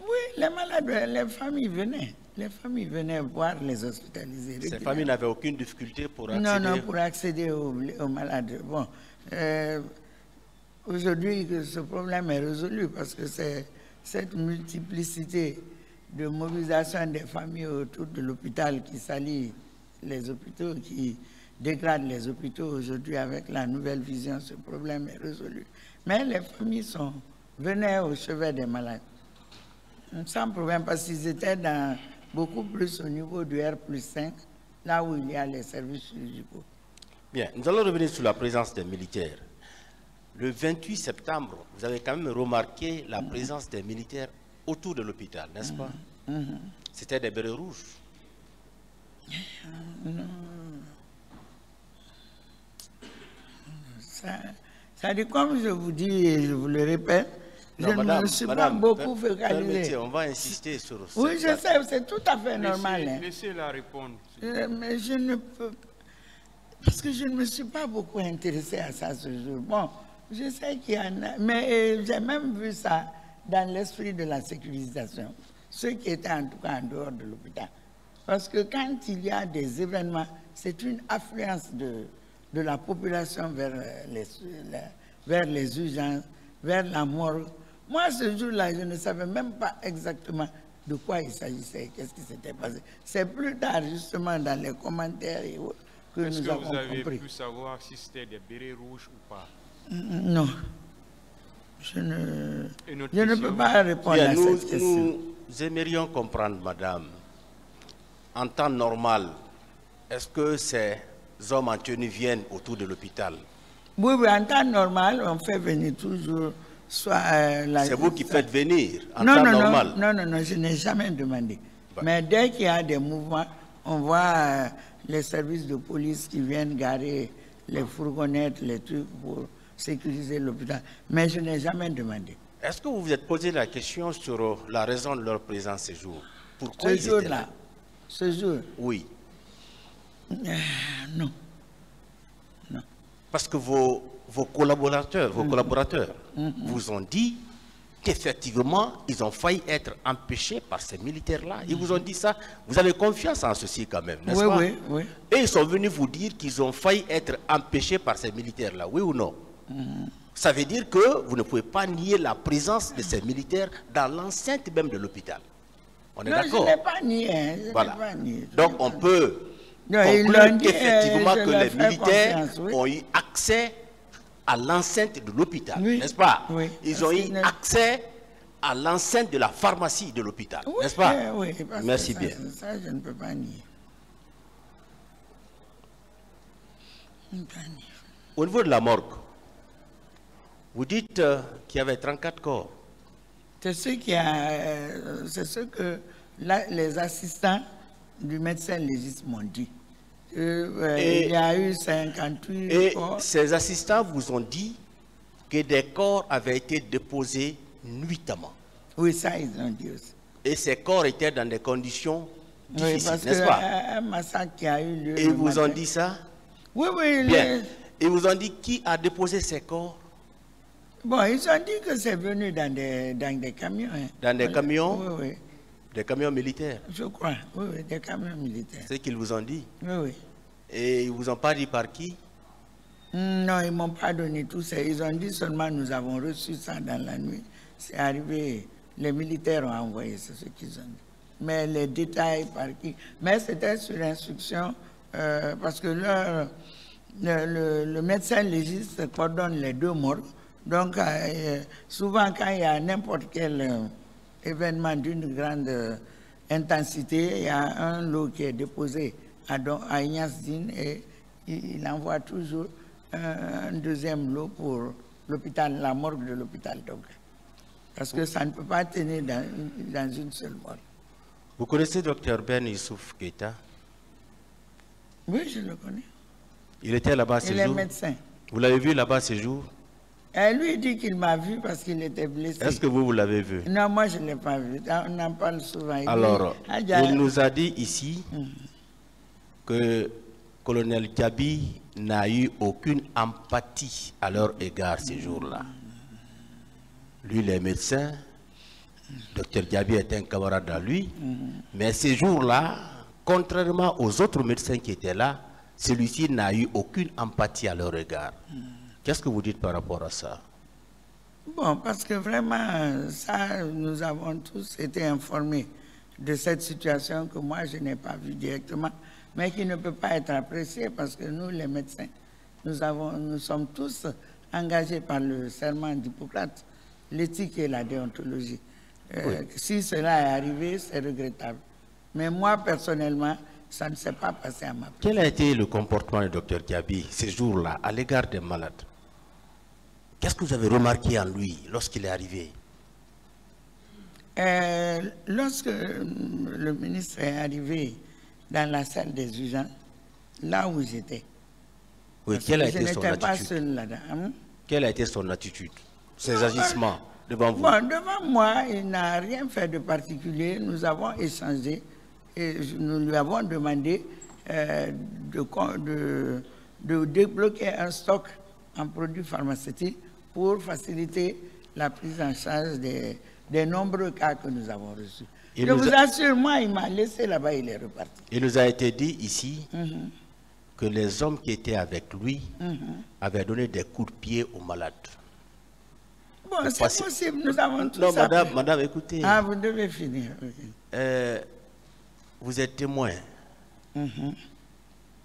Oui, les malades, les familles venaient. Les familles venaient voir les hospitalisés. Ces familles n'avaient aucune difficulté pour accéder? Non, pour accéder aux malades. Bon, aujourd'hui, ce problème est résolu parce que c'est cette multiplicité de mobilisation des familles autour de l'hôpital qui salit les hôpitaux, qui dégrade les hôpitaux. Aujourd'hui, avec la nouvelle vision, ce problème est résolu. Mais les familles venaient au chevet des malades. Sans problème, parce qu'ils étaient beaucoup plus au niveau du R+5, là où il y a les services chirurgicaux. Bien, nous allons revenir sur la présence des militaires. Le 28 septembre, vous avez quand même remarqué la présence des militaires autour de l'hôpital, n'est-ce pas? C'était des bérets rouges. Non. Ça dit, comme je vous dis et je vous le répète, je ne me suis pas beaucoup focalisé. On va insister sur ça. Oui, je sais, c'est tout à fait normal. Laissez-la répondre. Mais je ne peux... Parce que je ne me suis pas beaucoup intéressé à ça ce jour. Bon, je sais qu'il y en a... Mais j'ai même vu ça dans l'esprit de la sécurisation. Ceux qui étaient en tout cas en dehors de l'hôpital. Parce que quand il y a des événements, c'est une affluence de la population vers les urgences, vers la mort. Moi, ce jour-là, je ne savais même pas exactement de quoi il s'agissait, qu'est-ce qui s'était passé. C'est plus tard, justement, dans les commentaires et autres, que nous avons compris. Est-ce que vous avez pu savoir si c'était des bérets rouges ou pas? Non. Je ne peux pas répondre à cette question. Nous aimerions comprendre, madame, en temps normal, est-ce que ces hommes en tenue viennent autour de l'hôpital? Oui, en temps normal, on fait venir toujours... C'est vous qui faites venir en temps normal? Non, je n'ai jamais demandé. Mais dès qu'il y a des mouvements, on voit les services de police qui viennent garer les fourgonnettes, les trucs pour sécuriser l'hôpital. Mais je n'ai jamais demandé. Est-ce que vous vous êtes posé la question sur la raison de leur présence ce jour? Pourquoi ce ils étaient là? Ce jour? Oui. Non. Parce que vos collaborateurs vous ont dit qu'effectivement, ils ont failli être empêchés par ces militaires-là. Ils vous ont dit ça. Vous avez confiance en ceci quand même, n'est-ce pas? Oui. Et ils sont venus vous dire qu'ils ont failli être empêchés par ces militaires-là, oui ou non? Ça veut dire que vous ne pouvez pas nier la présence de ces militaires dans l'enceinte même de l'hôpital. On est d'accord? Non, je ne l'ai pas nié. Voilà. Donc on peut conclure qu'effectivement que les militaires ont eu accès à l'enceinte de l'hôpital, n'est-ce pas? Oui. Ils ont eu accès à l'enceinte de la pharmacie de l'hôpital, n'est-ce pas? Oui, merci bien. Ça, je ne peux pas nier. Au niveau de la morgue, vous dites qu'il y avait 34 corps. C'est ce que les assistants du médecin légiste m'ont dit. Il y a eu 58 corps. Et ces assistants vous ont dit que des corps avaient été déposés nuitamment. Oui, ça ils ont dit aussi. Et ces corps étaient dans des conditions difficiles, parce n'est-ce pas? Un massacre qui a eu lieu. Et ils vous ont dit ça? Oui. Bien. Ils vous ont dit qui a déposé ces corps? Bon, ils ont dit que c'est venu dans des camions. Dans des camions? Oui. Des camions militaires? Je crois, oui, des camions militaires. C'est ce qu'ils vous ont dit? Oui. Et ils ne vous ont pas dit par qui? Non, ils ne m'ont pas donné tout ça. Ils ont dit seulement nous avons reçu ça dans la nuit. C'est arrivé, les militaires ont envoyé, c'est ce qu'ils ont dit. Mais les détails par qui? Mais c'était sur instruction, parce que le médecin légiste coordonne les deux morts. Donc, souvent, quand il y a n'importe quel événement d'une grande intensité, il y a un lot qui est déposé à Ignace Dine et il envoie toujours un deuxième lot pour l'hôpital, la morgue de l'hôpital Donka. Parce que ça ne peut pas tenir dans une seule morgue. Vous connaissez Dr Ben Youssouf Keita? Oui, je le connais. Il était là-bas ce jour? Il est médecin. Vous l'avez vu là-bas ce jour? Lui dit qu'il m'a vu parce qu'il était blessé. Est-ce que vous l'avez vu? Non, moi je ne l'ai pas vu. On en parle souvent. Alors, il nous a dit ici que colonel Gabi n'a eu aucune empathie à leur égard ces jours-là. Lui, il est médecin. Dr Gabi est un camarade à lui. Mais ces jours-là, contrairement aux autres médecins qui étaient là, celui-ci n'a eu aucune empathie à leur égard. Qu'est-ce que vous dites par rapport à ça? Bon, parce que vraiment, ça, nous avons tous été informés de cette situation que moi, je n'ai pas vue directement, mais qui ne peut pas être appréciée parce que nous, les médecins, nous sommes tous engagés par le serment d'Hippocrate, l'éthique et la déontologie. Si cela est arrivé, c'est regrettable. Mais moi, personnellement, ça ne s'est pas passé à ma place. Quel a été le comportement du docteur Gabi ces jours-là à l'égard des malades? Qu'est-ce que vous avez remarqué en lui lorsqu'il est arrivé? Lorsque le ministre est arrivé dans la salle des urgences, là où j'étais, oui, quelle a je été son n'étais pas attitude? seule là-dedans. Hein? Quelle a été son attitude? Ses agissements devant vous? Bon, devant moi, il n'a rien fait de particulier. Nous avons échangé et nous lui avons demandé de débloquer un stock en produits pharmaceutiques pour faciliter la prise en charge des nombreux cas que nous avons reçus. Je vous assure, moi, il m'a laissé là-bas, il est reparti. Il nous a été dit ici que les hommes qui étaient avec lui avaient donné des coups de pied aux malades. Bon, c'est possible, nous avons tout non, ça. madame, écoutez. Ah, vous devez finir. Vous êtes témoin.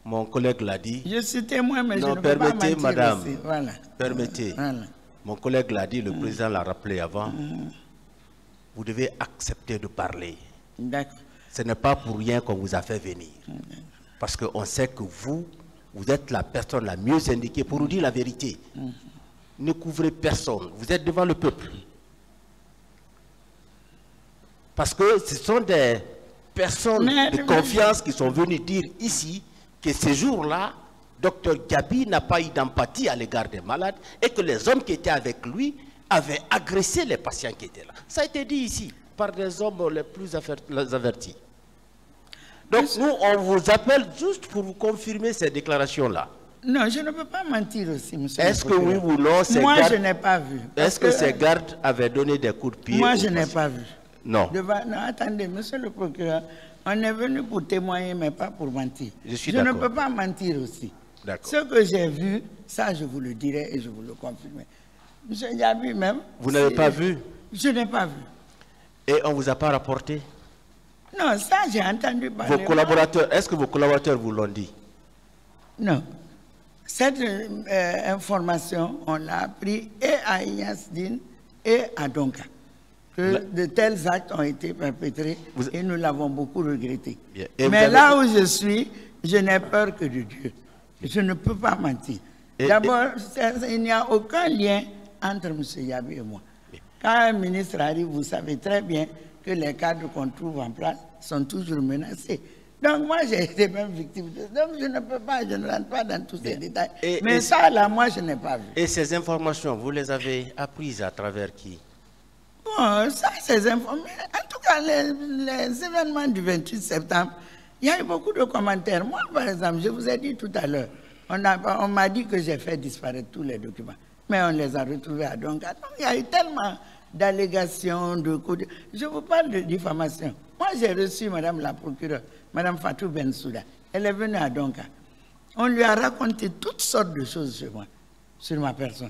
Mon collègue l'a dit. Je suis témoin, mais non, je ne peux pas mentir madame, aussi. Voilà. Permettez. Voilà. Mon collègue l'a dit, le président l'a rappelé avant. Vous devez accepter de parler. D'accord. Ce n'est pas pour rien qu'on vous a fait venir. Parce qu'on sait que vous êtes la personne la mieux indiquée pour nous dire la vérité. Ne couvrez personne. Vous êtes devant le peuple. Parce que ce sont des personnes de confiance qui sont venues dire ici que ces jours-là, Dr Gabi n'a pas eu d'empathie à l'égard des malades et que les hommes qui étaient avec lui avaient agressé les patients qui étaient là. Ça a été dit ici par des hommes les plus avertis. Donc nous, on vous appelle juste pour vous confirmer ces déclarations-là. Non, je ne peux pas mentir aussi, monsieur. Est-ce que oui ou non, ces moi, gardes, je n'ai pas vu. Est-ce que ces gardes avaient donné des coups de pied? Moi, je n'ai pas vu. Non. Non, attendez, monsieur le procureur, on est venu pour témoigner, mais pas pour mentir. Je ne peux pas mentir aussi. Ce que j'ai vu, ça, je vous le dirai et je vous le confirmerai. Monsieur Gabi même... Vous n'avez pas vu? Je n'ai pas vu. Et on ne vous a pas rapporté? Non, ça, j'ai entendu parler. Vos collaborateurs, est-ce que vos collaborateurs vous l'ont dit? Non. Cette information, on l'a appris et à Ignace Dine et à Donka. Que de tels actes ont été perpétrés et nous l'avons beaucoup regretté. Mais là où je suis, je n'ai peur que de Dieu. Je ne peux pas mentir. D'abord, il n'y a aucun lien entre M. Gabi et moi. Quand un ministre arrive, vous savez très bien que les cadres qu'on trouve en place sont toujours menacés. Donc moi, j'ai été même victime de ça. Donc je ne peux pas, je ne rentre pas dans tous ces détails. Mais ça, là, moi, je n'ai pas vu. Et ces informations, vous les avez apprises à travers qui? Bon, ça, ces informations... En tout cas, les événements du 28 septembre, il y a eu beaucoup de commentaires. Moi, par exemple, je vous ai dit tout à l'heure, on m'a dit que j'ai fait disparaître tous les documents. Mais on les a retrouvés à Donka. Donc, il y a eu tellement d'allégations, de coups de... Je vous parle de diffamation. Moi, j'ai reçu Madame la procureure, Madame Fatou Bensouda. Elle est venue à Donka. On lui a raconté toutes sortes de choses sur moi, sur ma personne.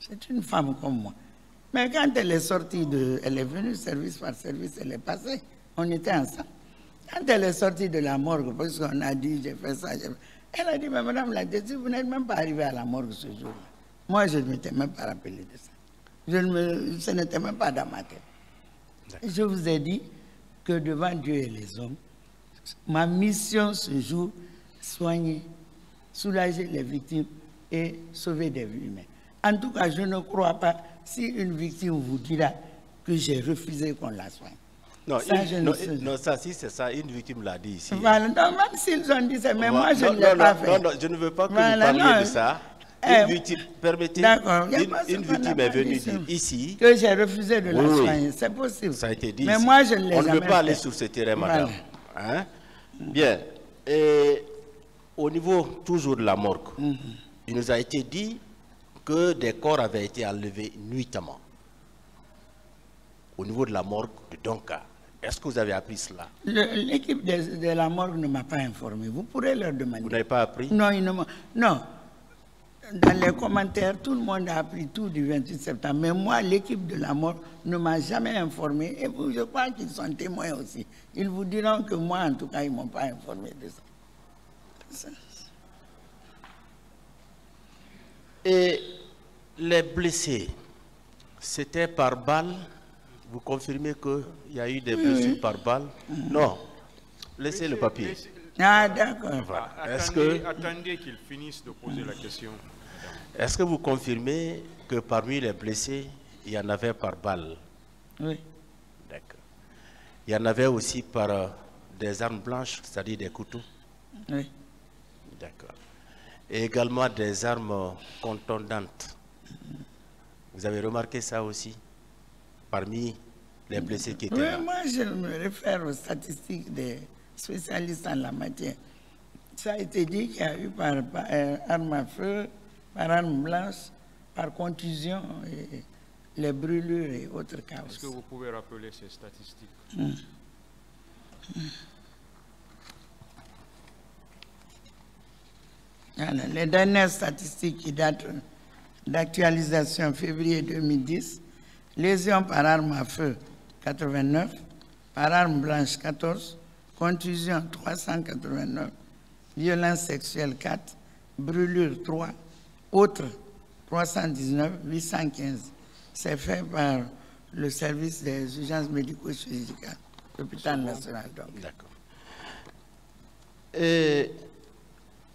C'est une femme comme moi. Mais quand elle est sortie elle est venue service par service, elle est passée. On était ensemble. Quand elle est sortie de la morgue, parce qu'on a dit, j'ai fait ça, elle a dit, mais Madame la détective, vous n'êtes même pas arrivée à la morgue ce jour-là. Moi, je ne m'étais même pas rappelé de ça. Ce n'était même pas dans ma tête. Je vous ai dit que devant Dieu et les hommes, ma mission ce jour, soigner, soulager les victimes et sauver des vies humaines. En tout cas, je ne crois pas si une victime vous dira que j'ai refusé qu'on la soigne. Non, Ça, non, ça, si c'est ça, une victime l'a dit ici. Voilà, non, même s'ils ont dit ça, mais moi, je ne l'ai pas fait. Non, je ne veux pas que Voilà, vous parliez non. de ça. Une victime, permettez, une victime est venue dire ici que j'ai refusé de la soigner, c'est possible. Ça a été dit mais ici. moi, je ne l'ai On jamais ne peut pas aller fait. sur ce terrain, Voilà. madame. Hein? Bien. Et au niveau toujours de la morgue, il nous a été dit que des corps avaient été enlevés nuitamment. Au niveau de la morgue de Donka. Est-ce que vous avez appris cela? L'équipe de la morgue ne m'a pas informé. Vous pourrez leur demander. Vous n'avez pas appris? Non, non. Dans les commentaires, tout le monde a appris tout du 28 septembre. Mais moi, l'équipe de la morgue ne m'a jamais informé. Et je crois qu'ils sont témoins aussi. Ils vous diront que moi, en tout cas, ils ne m'ont pas informé de ça. Et les blessés, c'était par balle? Vous confirmez qu'il y a eu des blessures par balle? Non. Laissez le papier. Ah, d'accord. Attendez qu'ils finissent de poser la question. Est-ce que vous confirmez que parmi les blessés, il y en avait par balle? Oui. D'accord. Il y en avait aussi par des armes blanches, c'est-à-dire des couteaux? Oui. D'accord. Et également des armes contondantes. Vous avez remarqué ça aussi? Parmi les blessés qui étaient là? Oui, moi, je me réfère aux statistiques des spécialistes en la matière. Ça a été dit qu'il y a eu par arme à feu, par arme blanche, par contusion, et les brûlures et autres cas. Est-ce que vous pouvez rappeler ces statistiques? Voilà, les dernières statistiques qui datent d'actualisation février 2010, lésions par arme à feu 89, par arme blanche 14, contusion 389, violence sexuelle 4, brûlure 3, autres 319, 815. C'est fait par le service des urgences médico-chirurgicales, l'hôpital national. D'accord. Et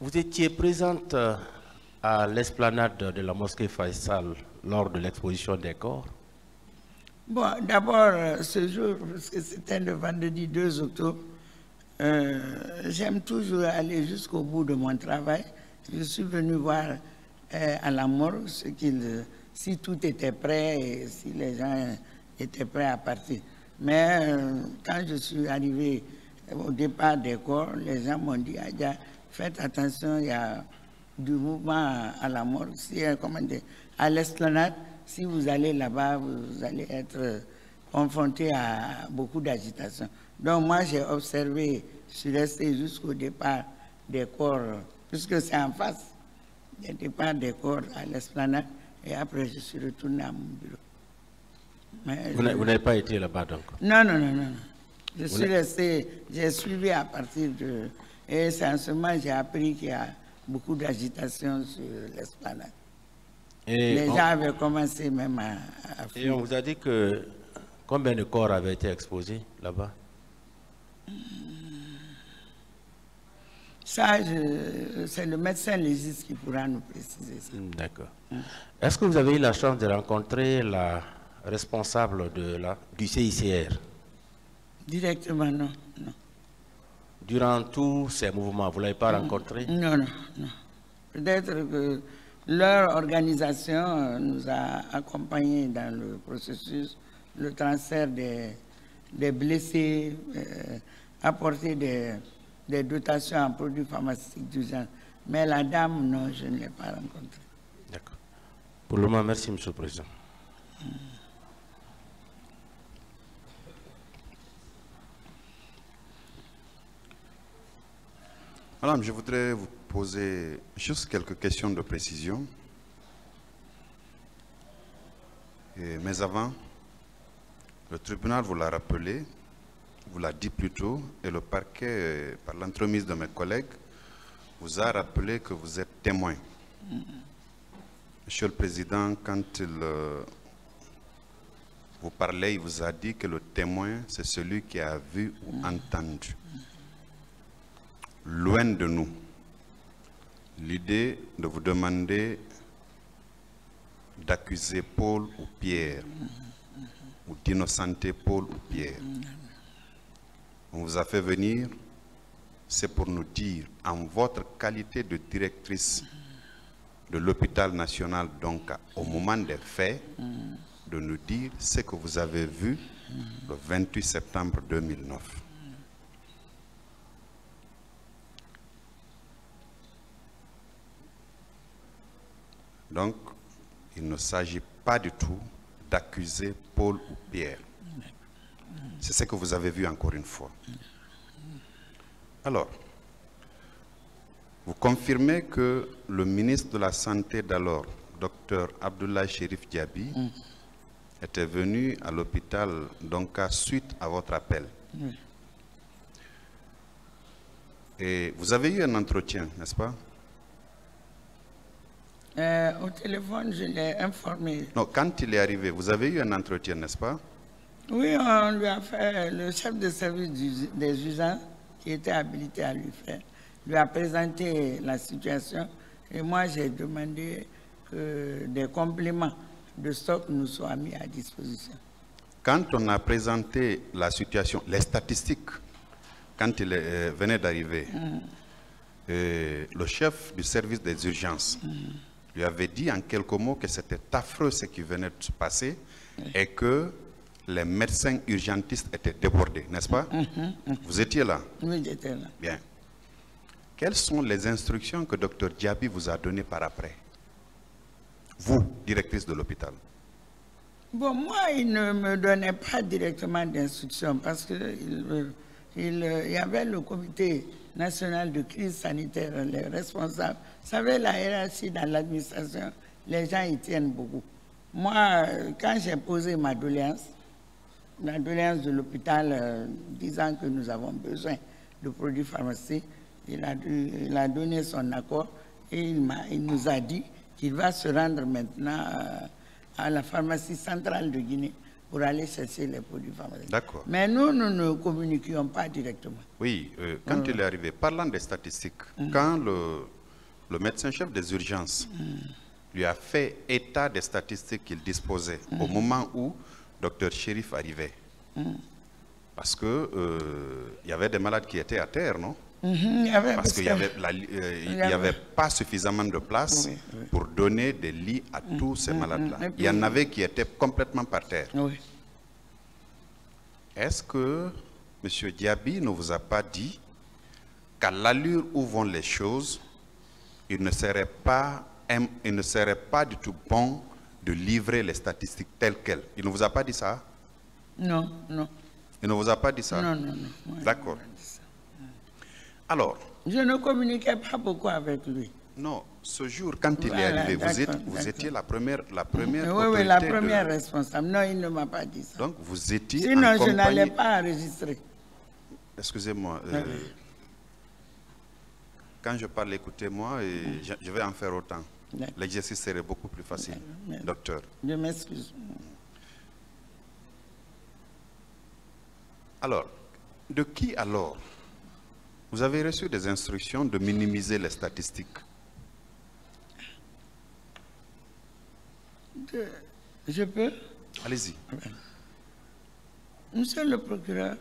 vous étiez présente à l'esplanade de la mosquée Faisal lors de l'exposition des corps? Bon, d'abord, ce jour, parce que c'était le vendredi 2 octobre, j'aime toujours aller jusqu'au bout de mon travail. Je suis venu voir à la morgue si tout était prêt et si les gens étaient prêts à partir. Mais quand je suis arrivé au départ des corps, les gens m'ont dit, Adja, faites attention, il y a du mouvement à la morgue. À l'esplanade, si vous allez là-bas, vous allez être confronté à beaucoup d'agitation. Donc moi, j'ai observé, je suis resté jusqu'au départ des corps, puisque c'est en face, le départ des corps à l'esplanade, et après je suis retourné à mon bureau. Mais vous n'avez pas été là-bas donc? Non. Je suis resté, j'ai suivi à partir de... Et c'est en ce moment que j'ai appris qu'il y a beaucoup d'agitation sur l'esplanade. Les gens avaient commencé même à fuir. Et on vous a dit que combien de corps avaient été exposés là-bas? Ça, c'est le médecin légiste qui pourra nous préciser ça. D'accord. Est-ce que vous avez eu la chance de rencontrer la responsable du CICR? Directement, non. Durant tous ces mouvements, vous ne l'avez pas rencontré? Non. Peut-être que leur organisation nous a accompagnés dans le processus, le transfert des blessés, apporter des dotations en produits pharmaceutiques d'urgence. Mais la dame, non, je ne l'ai pas rencontrée. D'accord. Pour le moment, merci, M. le Président. Madame, je voudrais vous poser juste quelques questions de précision. Mais avant, le tribunal vous l'a rappelé, vous l'a dit plus tôt, et le parquet, par l'entremise de mes collègues, vous a rappelé que vous êtes témoin. Monsieur le Président, quand vous parlez, il vous a dit que le témoin, c'est celui qui a vu ou entendu. Loin de nous l'idée de vous demander d'accuser Paul ou Pierre, ou d'innocenter Paul ou Pierre. On vous a fait venir, c'est pour nous dire, en votre qualité de directrice de l'hôpital national, donc au moment des faits, de nous dire ce que vous avez vu le 28 septembre 2009. Donc, il ne s'agit pas du tout d'accuser Paul ou Pierre. C'est ce que vous avez vu encore une fois. Alors, vous confirmez que le ministre de la Santé d'alors, Dr Abdoulaye Cherif Diaby, était venu à l'hôpital donc suite à votre appel. Et vous avez eu un entretien, n'est-ce pas? Au téléphone, je l'ai informé. Non, quand il est arrivé, vous avez eu un entretien, n'est-ce pas? Oui, on lui a fait, le chef de service des urgences, qui était habilité à lui faire, lui a présenté la situation et moi j'ai demandé que des compléments de stock nous soient mis à disposition. Quand on a présenté la situation, les statistiques, quand il venait d'arriver, le chef du service des urgences lui avait dit en quelques mots que c'était affreux ce qui venait de se passer et que les médecins urgentistes étaient débordés, n'est-ce pas? Vous étiez là? Oui, j'étais là. Bien. Quelles sont les instructions que Dr Diaby vous a données par après? Vous, directrice de l'hôpital. Bon, moi, il ne me donnait pas directement d'instructions parce qu'il y avait le comité national de crise sanitaire, les responsables. Vous savez, la hiérarchie dans l'administration, les gens y tiennent beaucoup. Moi, quand j'ai posé ma doléance, la doléance de l'hôpital disant que nous avons besoin de produits pharmaceutiques, il a donné son accord et il nous a dit qu'il va se rendre maintenant à la pharmacie centrale de Guinée pour aller chercher les produits pharmaceutiques. D'accord. Mais nous ne communiquions pas directement. Oui, quand il est arrivé, parlant des statistiques, quand le médecin-chef des urgences lui a fait état des statistiques qu'il disposait au moment où Dr Cherif arrivait, parce que il y avait des malades qui étaient à terre, non? Parce qu'il n'y avait pas suffisamment de place pour donner des lits à tous ces malades-là. Il y en avait qui étaient complètement par terre. Oui. Est-ce que M. Diaby ne vous a pas dit qu'à l'allure où vont les choses, il ne serait pas du tout bon de livrer les statistiques telles quelles? Il ne vous a pas dit ça? Non, non. Il ne vous a pas dit ça? Non, non, non. D'accord. Alors, je ne communiquais pas beaucoup avec lui. Non, ce jour, quand il est arrivé, vous étiez la première oui, la première responsable. Non, il ne m'a pas dit ça. Donc, vous étiez sinon, je n'allais pas enregistrer. Excusez-moi. Quand je parle, écoutez-moi, et je vais en faire autant. L'exercice serait beaucoup plus facile, docteur. Je m'excuse. Alors, de qui alors vous avez reçu des instructions de minimiser les statistiques? Je peux? Allez-y. Monsieur le procureur,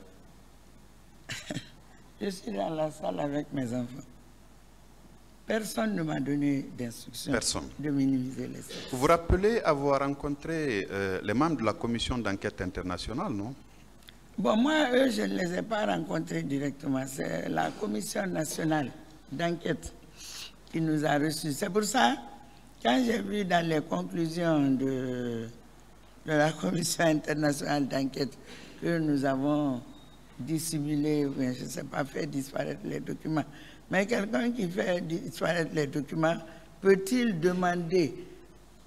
je suis dans la salle avec mes enfants. Personne ne m'a donné d'instruction de minimiser les statistiques. Vous vous rappelez avoir rencontré les membres de la commission d'enquête internationale, non? Bon, moi, eux, je ne les ai pas rencontrés directement. C'est la commission nationale d'enquête qui nous a reçus. C'est pour ça, quand j'ai vu dans les conclusions de la commission internationale d'enquête que nous avons dissimulé, je ne sais pas, fait disparaître les documents. Mais quelqu'un qui fait disparaître les documents, peut-il demander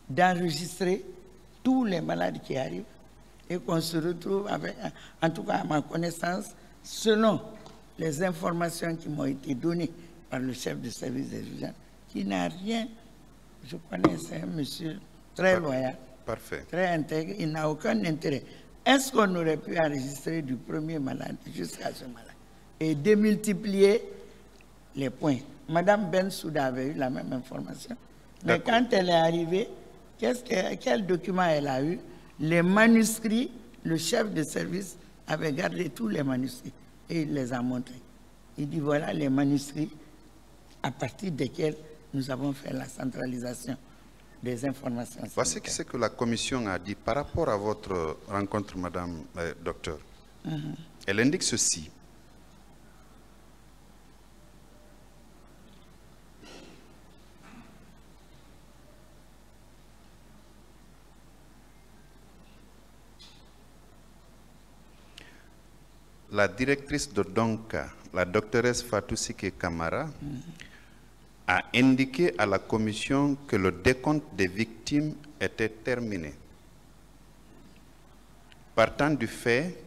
d'enregistrer tous les malades qui arrivent et qu'on se retrouve avec, en tout cas à ma connaissance, selon les informations qui m'ont été données par le chef de service des urgences, qui n'a rien Je connais, c'est un monsieur très loyal, Parfait. très intègre, il n'a aucun intérêt. Est-ce qu'on aurait pu enregistrer du premier malade jusqu'à ce malade et démultiplier les points? Madame Bensouda avait eu la même information. Mais quand elle est arrivée, quel document elle a eu? Les manuscrits, le chef de service avait gardé tous les manuscrits et il les a montrés. Il dit voilà les manuscrits à partir desquels nous avons fait la centralisation des informations. Voici ce que la commission a dit par rapport à votre rencontre, madame docteur. Elle indique ceci. La directrice de Donka, la doctoresse Fatou Sike Kamara, a indiqué à la commission que le décompte des victimes était terminé. Partant du fait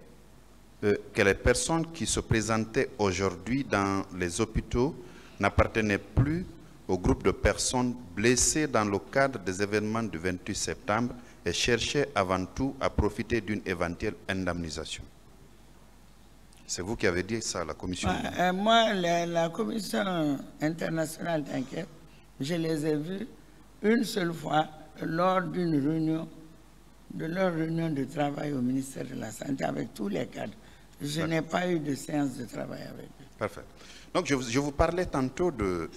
que les personnes qui se présentaient aujourd'hui dans les hôpitaux n'appartenaient plus au groupe de personnes blessées dans le cadre des événements du 28 septembre et cherchaient avant tout à profiter d'une éventuelle indemnisation. C'est vous qui avez dit ça à la commission? Moi, la commission internationale d'enquête, je les ai vus une seule fois lors d'une réunion, de leur réunion de travail au ministère de la Santé avec tous les cadres. Je n'ai pas eu de séance de travail avec eux. Parfait. Donc, je vous parlais tantôt de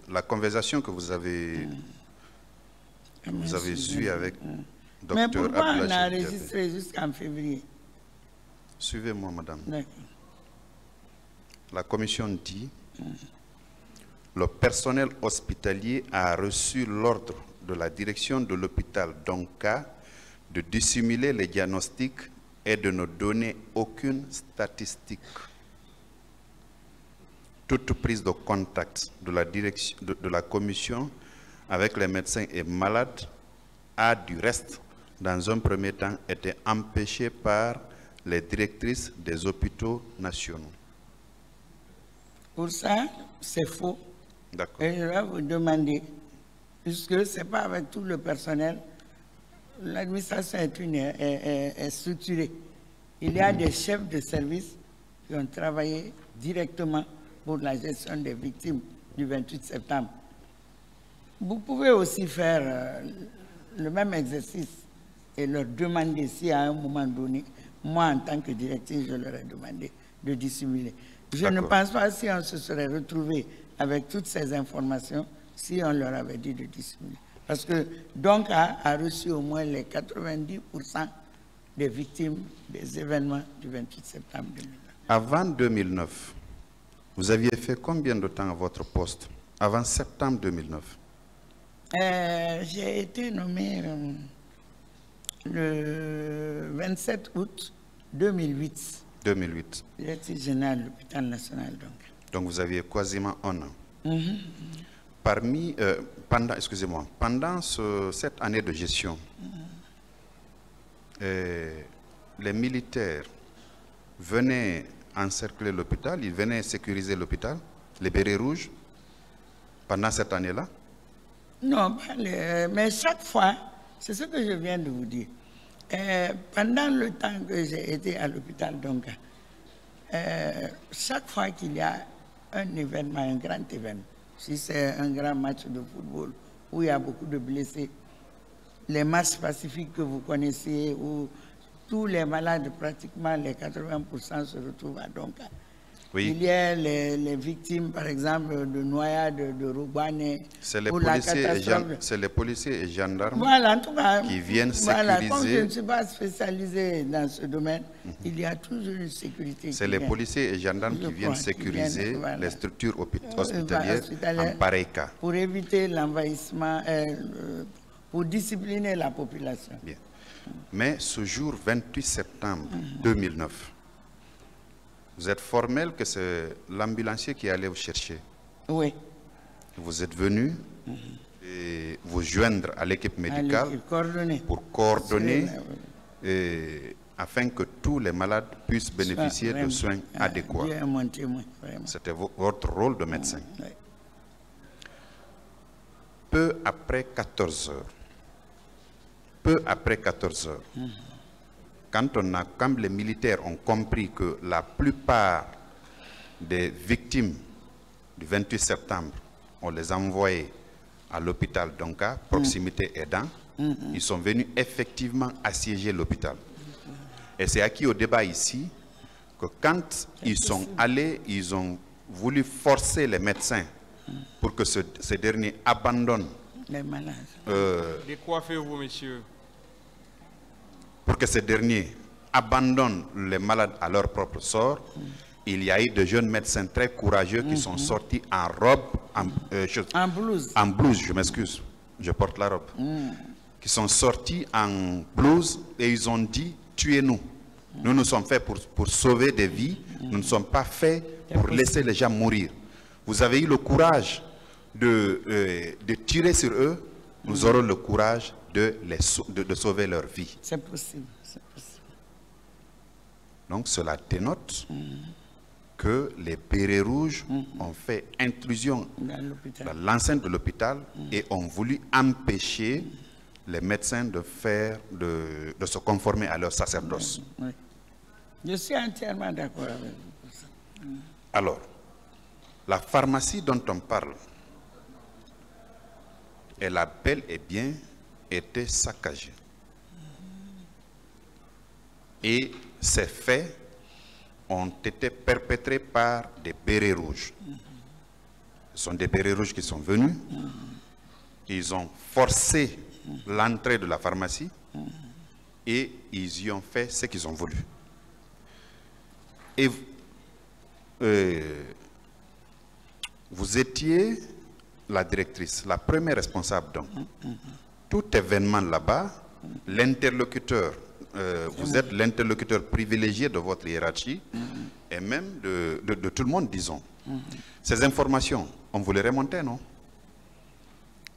la conversation que vous avez eue avec Dr. Mais pourquoi on a Abdoulaye enregistré jusqu'en février? Suivez-moi, madame. D'accord. La commission dit le personnel hospitalier a reçu l'ordre de la direction de l'hôpital Donka de dissimuler les diagnostics et de ne donner aucune statistique. Toute prise de contact de la direction de la commission avec les médecins et malades a du reste, dans un premier temps, été empêchée par les directrices des hôpitaux nationaux. Pour ça, c'est faux. D'accord. Et je vais vous demander, puisque ce n'est pas avec tout le personnel, l'administration est structurée. Il y a des chefs de service qui ont travaillé directement pour la gestion des victimes du 28 septembre. Vous pouvez aussi faire le même exercice et leur demander si à un moment donné, moi en tant que directrice, je leur ai demandé de dissimuler. Je ne pense pas si on se serait retrouvé avec toutes ces informations si on leur avait dit de dissimuler. Parce que donc a reçu au moins les 90% des victimes des événements du 28 septembre 2009. Avant 2009, vous aviez fait combien de temps à votre poste? Avant septembre 2009? J'ai été nommé le 27 août 2008. 2008. Directrice générale de l'hôpital national. Donc vous aviez quasiment un an. Pendant cette année de gestion, les militaires venaient encercler l'hôpital, ils venaient sécuriser l'hôpital, les bérets rouges, pendant cette année-là? Non, mais chaque fois, c'est ce que je viens de vous dire. Pendant le temps que j'ai été à l'hôpital Donka, chaque fois qu'il y a un événement, un grand événement, si c'est un grand match de football où il y a beaucoup de blessés, les marches pacifiques que vous connaissez, où tous les malades, pratiquement les 80% se retrouvent à Donka. Oui. Il y a les victimes, par exemple, de noyades, de Roubane. C'est les policiers et gendarmes en tout cas, qui viennent sécuriser. Comme je ne suis pas spécialisé dans ce domaine, il y a toujours une sécurité. C'est les policiers et gendarmes qui viennent sécuriser les structures hospitalières en pareil cas. Pour éviter l'envahissement, pour discipliner la population. Bien. Mais ce jour 28 septembre 2009, vous êtes formel que c'est l'ambulancier qui allait vous chercher. Oui. Vous êtes venu et vous joindre à l'équipe médicale pour coordonner afin que tous les malades puissent bénéficier de soins adéquats. C'était votre rôle de médecin. peu après 14 heures, quand les militaires ont compris que la plupart des victimes du 28 septembre, on les a envoyées à l'hôpital Donka, proximité aidant, ils sont venus effectivement assiéger l'hôpital. Et c'est acquis au débat ici que quand ils sont allés, ils ont voulu forcer les médecins pour que ces derniers abandonnent Les malades. Décoiffez-vous, monsieur. Pour que ces derniers abandonnent les malades à leur propre sort, il y a eu de jeunes médecins très courageux qui sont sortis en robe, En blouse. en blouse, je m'excuse, je porte la robe, qui sont sortis en blouse et ils ont dit, tuez-nous. Nous nous sommes faits pour sauver des vies, nous ne sommes pas faits pour laisser les gens mourir. Vous avez eu le courage de tirer sur eux, nous aurons le courage de sauver leur vie. C'est possible, c'est possible. Donc cela dénote que les bérets rouges ont fait intrusion dans l'enceinte de l'hôpital et ont voulu empêcher les médecins de se conformer à leur sacerdoce. Oui. Je suis entièrement d'accord avec vous pour ça. Alors, la pharmacie dont on parle, elle a bel et bien été saccagée. Et ces faits ont été perpétrés par des bérets rouges. Ce sont des bérets rouges qui sont venus. Ils ont forcé l'entrée de la pharmacie et ils y ont fait ce qu'ils ont voulu. Et vous étiez la directrice, la première responsable donc. Tout événement là-bas, l'interlocuteur, vous êtes l'interlocuteur privilégié de votre hiérarchie et même de tout le monde, disons. Ces informations, on vous les remontait, non?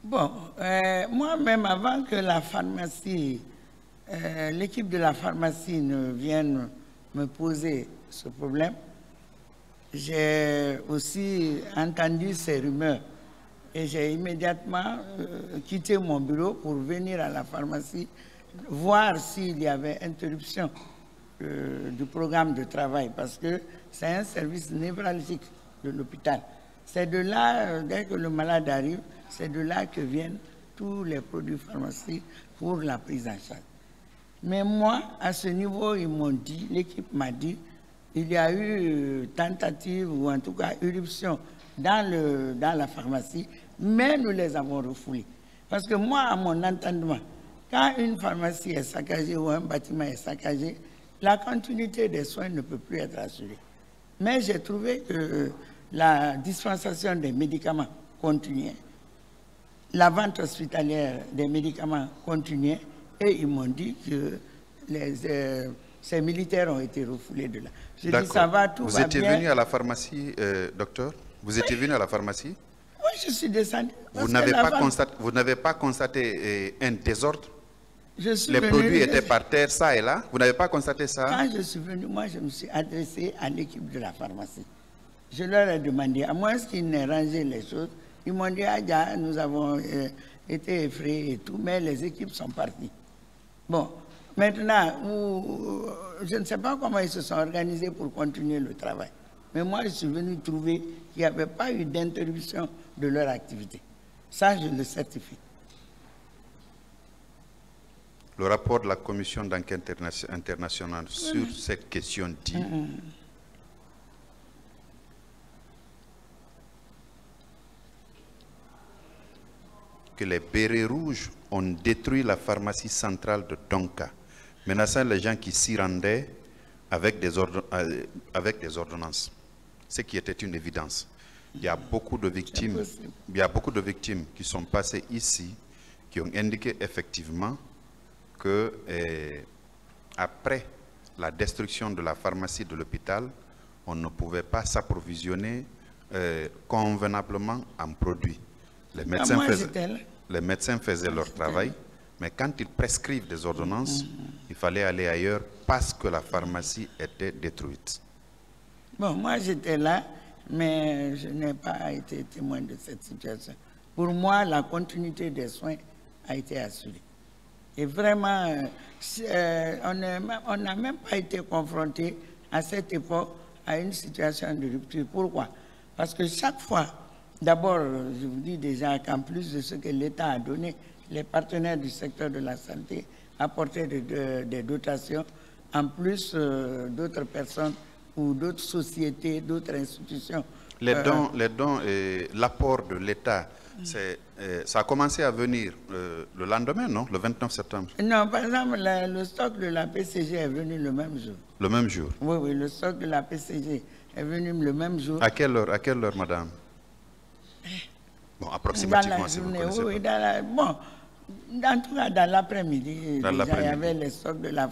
Bon, moi-même, avant que la pharmacie, l'équipe de la pharmacie ne vienne me poser ce problème, j'ai aussi entendu ces rumeurs et j'ai immédiatement quitté mon bureau pour venir à la pharmacie voir s'il y avait interruption du programme de travail parce que c'est un service névralgique de l'hôpital. C'est de là, dès que le malade arrive, c'est de là que viennent tous les produits pharmaceutiques pour la prise en charge. Mais moi, à ce niveau, ils m'ont dit, l'équipe m'a dit, il y a eu tentative ou en tout cas éruption dans la pharmacie, mais nous les avons refoulés. Parce que moi, à mon entendement, quand une pharmacie est saccagée ou un bâtiment est saccagé, la continuité des soins ne peut plus être assurée. Mais j'ai trouvé que la dispensation des médicaments continuait, la vente hospitalière des médicaments continuait, et ils m'ont dit que ces militaires ont été refoulés de là. Je dis ça va, tout va bien. Vous étiez venu à la pharmacie, docteur? Vous étiez venu à la pharmacie? Oui, je suis descendu. Vous n'avez pas constaté un désordre? Les produits étaient par terre, ça et là. Vous n'avez pas constaté ça? Quand je suis venu, moi, je me suis adressé à l'équipe de la pharmacie. Je leur ai demandé, à moins qu'ils n'aient rangé les choses, ils m'ont dit, ah, nous avons été effrayés et tout, mais les équipes sont parties. Bon, maintenant, je ne sais pas comment ils se sont organisés pour continuer le travail. Mais moi, je suis venu trouver qu'il n'y avait pas eu d'interruption de leur activité. Ça, je le certifie. Le rapport de la commission d'enquête internationale sur cette question dit que les bérets rouges ont détruit la pharmacie centrale de Donka, menaçant les gens qui s'y rendaient avec des ordonnances, ce qui était une évidence. Il y a beaucoup de victimes, qui sont passées ici, qui ont indiqué effectivement que après la destruction de la pharmacie de l'hôpital, on ne pouvait pas s'approvisionner convenablement en produits. Les médecins faisaient leur travail, mais quand ils prescrivent des ordonnances, il fallait aller ailleurs parce que la pharmacie était détruite. Bon, moi j'étais là, mais je n'ai pas été témoin de cette situation. pour moi, la continuité des soins a été assurée. Et vraiment, on n'a même pas été confronté à cette époque à une situation de rupture. Pourquoi? Parce que chaque fois, d'abord, je vous dis déjà qu'en plus de ce que l'État a donné, les partenaires du secteur de la santé apportaient des dotations, en plus d'autres personnes ou d'autres sociétés, d'autres institutions. Les dons et l'apport de l'État, ça a commencé à venir le lendemain, non? Le 29 septembre. Non, par exemple, le stock de la PCG est venu le même jour. Le même jour? Oui, oui, le stock de la PCG est venu le même jour. À quelle heure, madame? Bon, approximativement, dans la si vous journée, connaissez oui, pas. bon, en tout cas, dans l'après-midi, il y avait les stocks de la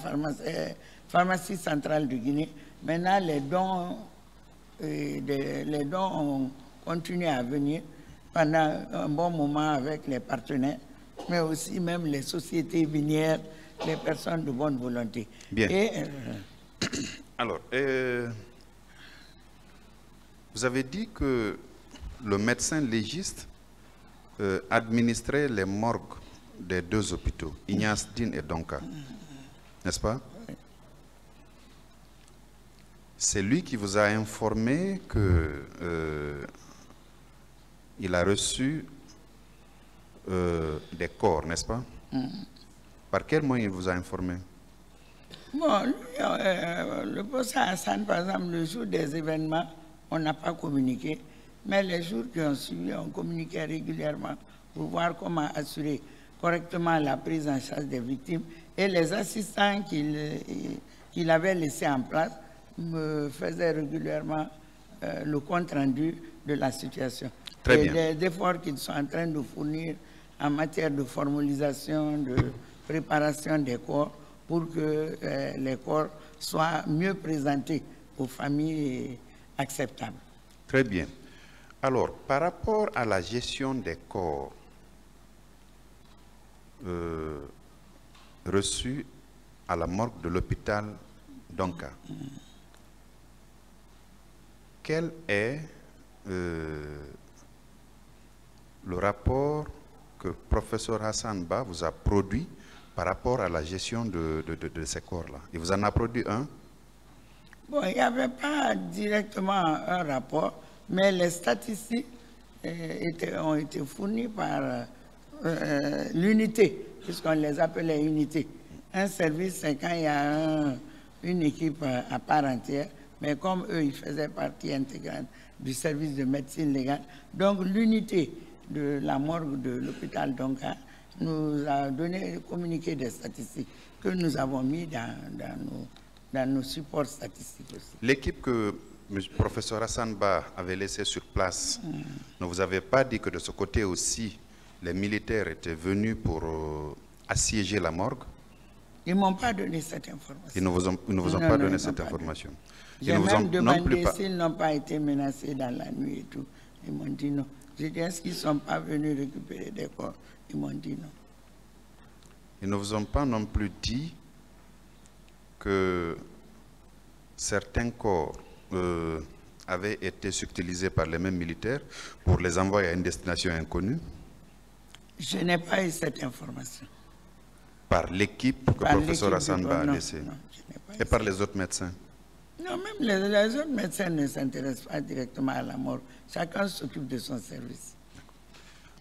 pharmacie centrale de Guinée. Maintenant, les dons ont continué à venir pendant un bon moment avec les partenaires, mais aussi même les sociétés minières, les personnes de bonne volonté. Bien. Et, alors, vous avez dit que le médecin légiste administrait les morgues des deux hôpitaux, Ignace Dine et Donka, n'est-ce pas? C'est lui qui vous a informé que il a reçu des corps, n'est-ce pas? Par quel moyen il vous a informé? Bon, le professeur Hassan, par exemple, le jour des événements, on n'a pas communiqué, mais les jours qui ont suivi, on communiquait régulièrement pour voir comment assurer correctement la prise en charge des victimes. Et les assistants qu'il avait laissés en place me faisaient régulièrement le compte rendu de la situation. Très et bien. des efforts qu'ils sont en train de fournir en matière de formalisation, de préparation des corps pour que les corps soient mieux présentés aux familles acceptables. Très bien. Alors, par rapport à la gestion des corps reçus à la morgue de l'hôpital Donka, quel est le rapport que le professeur Hassan Ba vous a produit par rapport à la gestion de ces corps-là? Il vous en a produit un? Bon, il n'y avait pas directement un rapport, mais les statistiques ont été fournies par l'unité, puisqu'on les appelait unités. Un service, c'est quand il y a une équipe à part entière, mais comme eux, ils faisaient partie intégrante du service de médecine légale. Donc l'unité de la morgue de l'hôpital Donka nous a communiqué des statistiques que nous avons mis dans nos supports statistiques aussi. L'équipe que le professeur Hassan Ba avait laissée sur place, ne vous avez pas dit que de ce côté aussi, les militaires étaient venus pour assiéger la morgue? Ils ne m'ont pas donné cette information. Ils ne vous ont pas donné cette information. J'ai même demandé s'ils n'ont pas été menacés dans la nuit et tout. Ils m'ont dit non. J'ai dit, est-ce qu'ils ne sont pas venus récupérer des corps? Ils m'ont dit non. Ils ne vous ont pas non plus dit que certains corps avaient été subtilisés par les mêmes militaires pour les envoyer à une destination inconnue? Je n'ai pas eu cette information. Par l'équipe que le professeur Hassan Ba a laissée? Et par les autres médecins? Non, même les autres médecins ne s'intéressent pas directement à la mort. Chacun s'occupe de son service.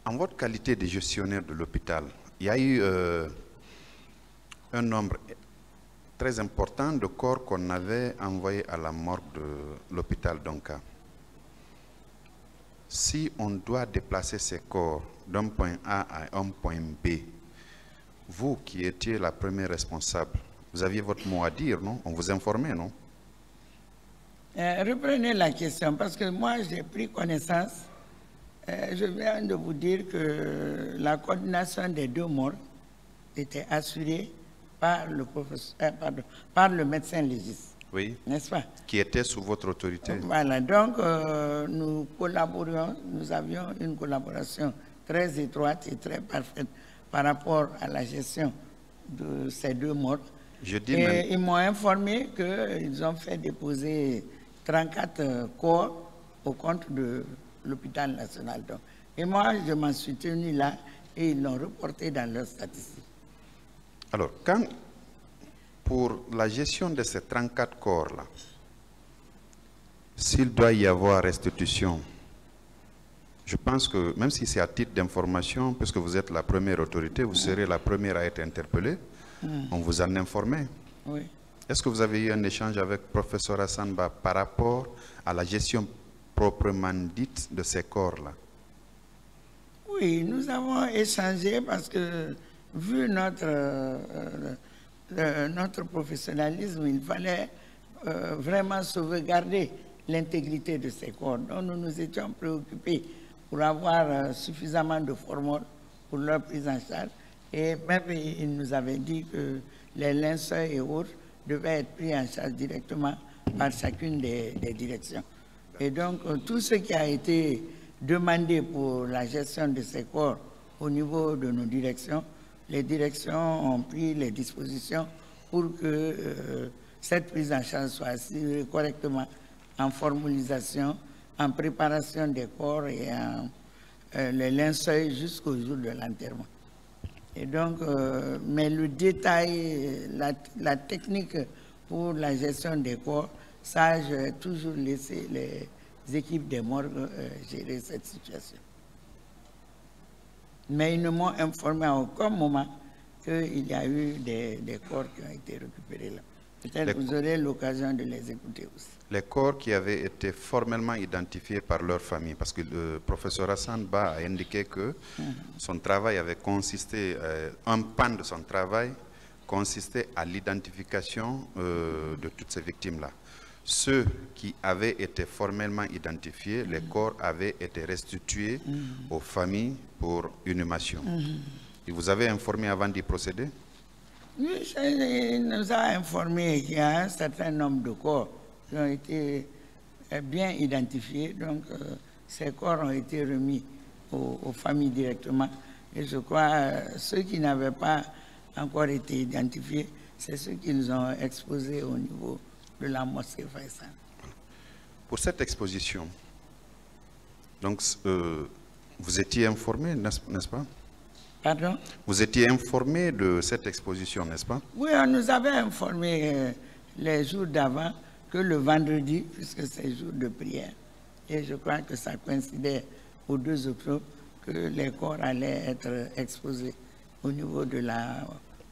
En votre qualité de gestionnaire de l'hôpital, il y a eu un nombre très important de corps qu'on avait envoyés à la morgue de l'hôpital Donka. Si on doit déplacer ces corps d'un point A à un point B, vous qui étiez la première responsable, vous aviez votre mot à dire, non? On vous informait, non? Reprenez la question, parce que moi j'ai pris connaissance. Je viens de vous dire que la coordination des deux morts était assurée par par le médecin légiste. Oui. N'est-ce pas? Qui était sous votre autorité. Voilà, donc nous collaborions, nous avions une collaboration très étroite et très parfaite par rapport à la gestion de ces deux morts. Et ils m'ont informé qu'ils ont fait déposer 34 corps au compte de l'hôpital national. Donc, Et moi, je m'en suis tenu là et ils l'ont reporté dans leurs statistiques. Alors, pour la gestion de ces 34 corps-là, s'il doit y avoir restitution, je pense que même si c'est à titre d'information, puisque vous êtes la première autorité, vous serez la première à être interpellée, on vous en informait. Oui. Est-ce que vous avez eu un échange avec le professeur Hassan Ba par rapport à la gestion proprement dite de ces corps-là? Oui, nous avons échangé parce que, vu notre professionnalisme, il fallait vraiment sauvegarder l'intégrité de ces corps. Donc nous nous étions préoccupés pour avoir suffisamment de formules pour leur prise en charge. Et même il nous avait dit que les linceuls et autres devaient être pris en charge directement par chacune des directions. Et donc tout ce qui a été demandé pour la gestion de ces corps au niveau de nos directions, les directions ont pris les dispositions pour que cette prise en charge soit assurée correctement en formulisation, en préparation des corps et en les linceuls jusqu'au jour de l'enterrement. Et donc, mais le détail, la technique pour la gestion des corps, ça, je vais toujours laisser les équipes des morgues gérer cette situation. Mais ils ne m'ont informé à aucun moment qu'il y a eu des corps qui ont été récupérés là. Peut-être que vous aurez l'occasion de les écouter aussi. Les corps qui avaient été formellement identifiés par leur famille, parce que le professeur Hassan Ba a indiqué que son travail avait consisté, un pan de son travail consistait à l'identification de toutes ces victimes-là. Ceux qui avaient été formellement identifiés, les corps avaient été restitués aux familles pour inhumation. Et vous avez informé avant d'y procéder? Oui, il nous a informé qu'il y a un certain nombre de corps qui ont été bien identifiés. Donc, ces corps ont été remis aux familles directement. Et je crois ceux qui n'avaient pas encore été identifiés, c'est ceux qu'ils ont exposés au niveau de la mosquée Faisal. Pour cette exposition, donc, vous étiez informé, n'est-ce pas? Pardon? Vous étiez informé de cette exposition, n'est-ce pas? Oui, on nous avait informé les jours d'avant que le vendredi, puisque c'est jour de prière, et je crois que ça coïncidait au 2 octobre, que les corps allaient être exposés au niveau de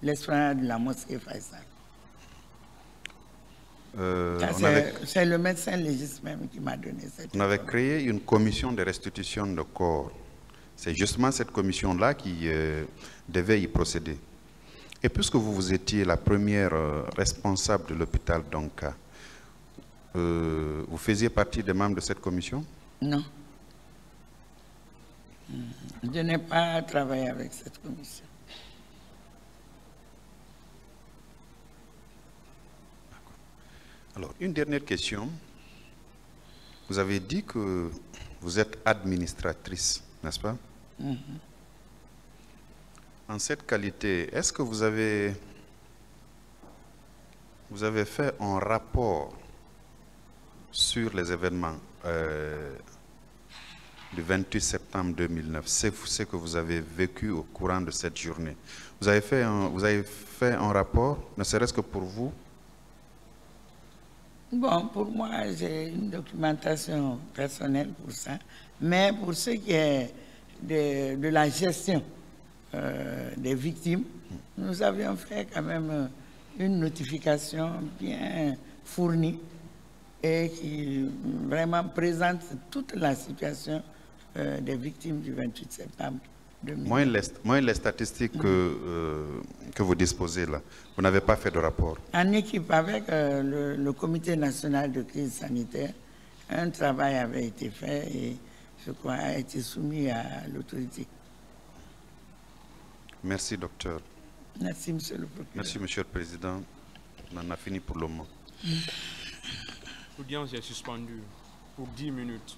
l'esplanade de la mosquée Faisal. C'est le médecin légiste même qui m'a donné cette information. On avait créé une commission de restitution de corps. C'est justement cette commission-là qui devait y procéder. Et puisque vous étiez la première responsable de l'hôpital d'Onka, vous faisiez partie des membres de cette commission? Non. Je n'ai pas travaillé avec cette commission. Alors, une dernière question. Vous avez dit que vous êtes administratrice, n'est-ce pas? En cette qualité, est-ce que vous avez fait un rapport sur les événements du 28 septembre 2009, ce que vous avez vécu au courant de cette journée? Vous avez fait un rapport, ne serait-ce que pour vous? Bon, pour moi, j'ai une documentation personnelle pour ça, mais pour ce qui est de la gestion des victimes, nous avions fait quand même une notification bien fournie et qui vraiment présente toute la situation des victimes du 28 septembre 2009. Moins les statistiques que vous disposez là, vous n'avez pas fait de rapport? En équipe avec le Comité national de crise sanitaire, un travail avait été fait et je crois a été soumis à l'autorité. Merci, docteur. Merci, monsieur le procureur. Merci, monsieur le président. On en a fini pour le moment. L'audience est suspendue pour 10 minutes.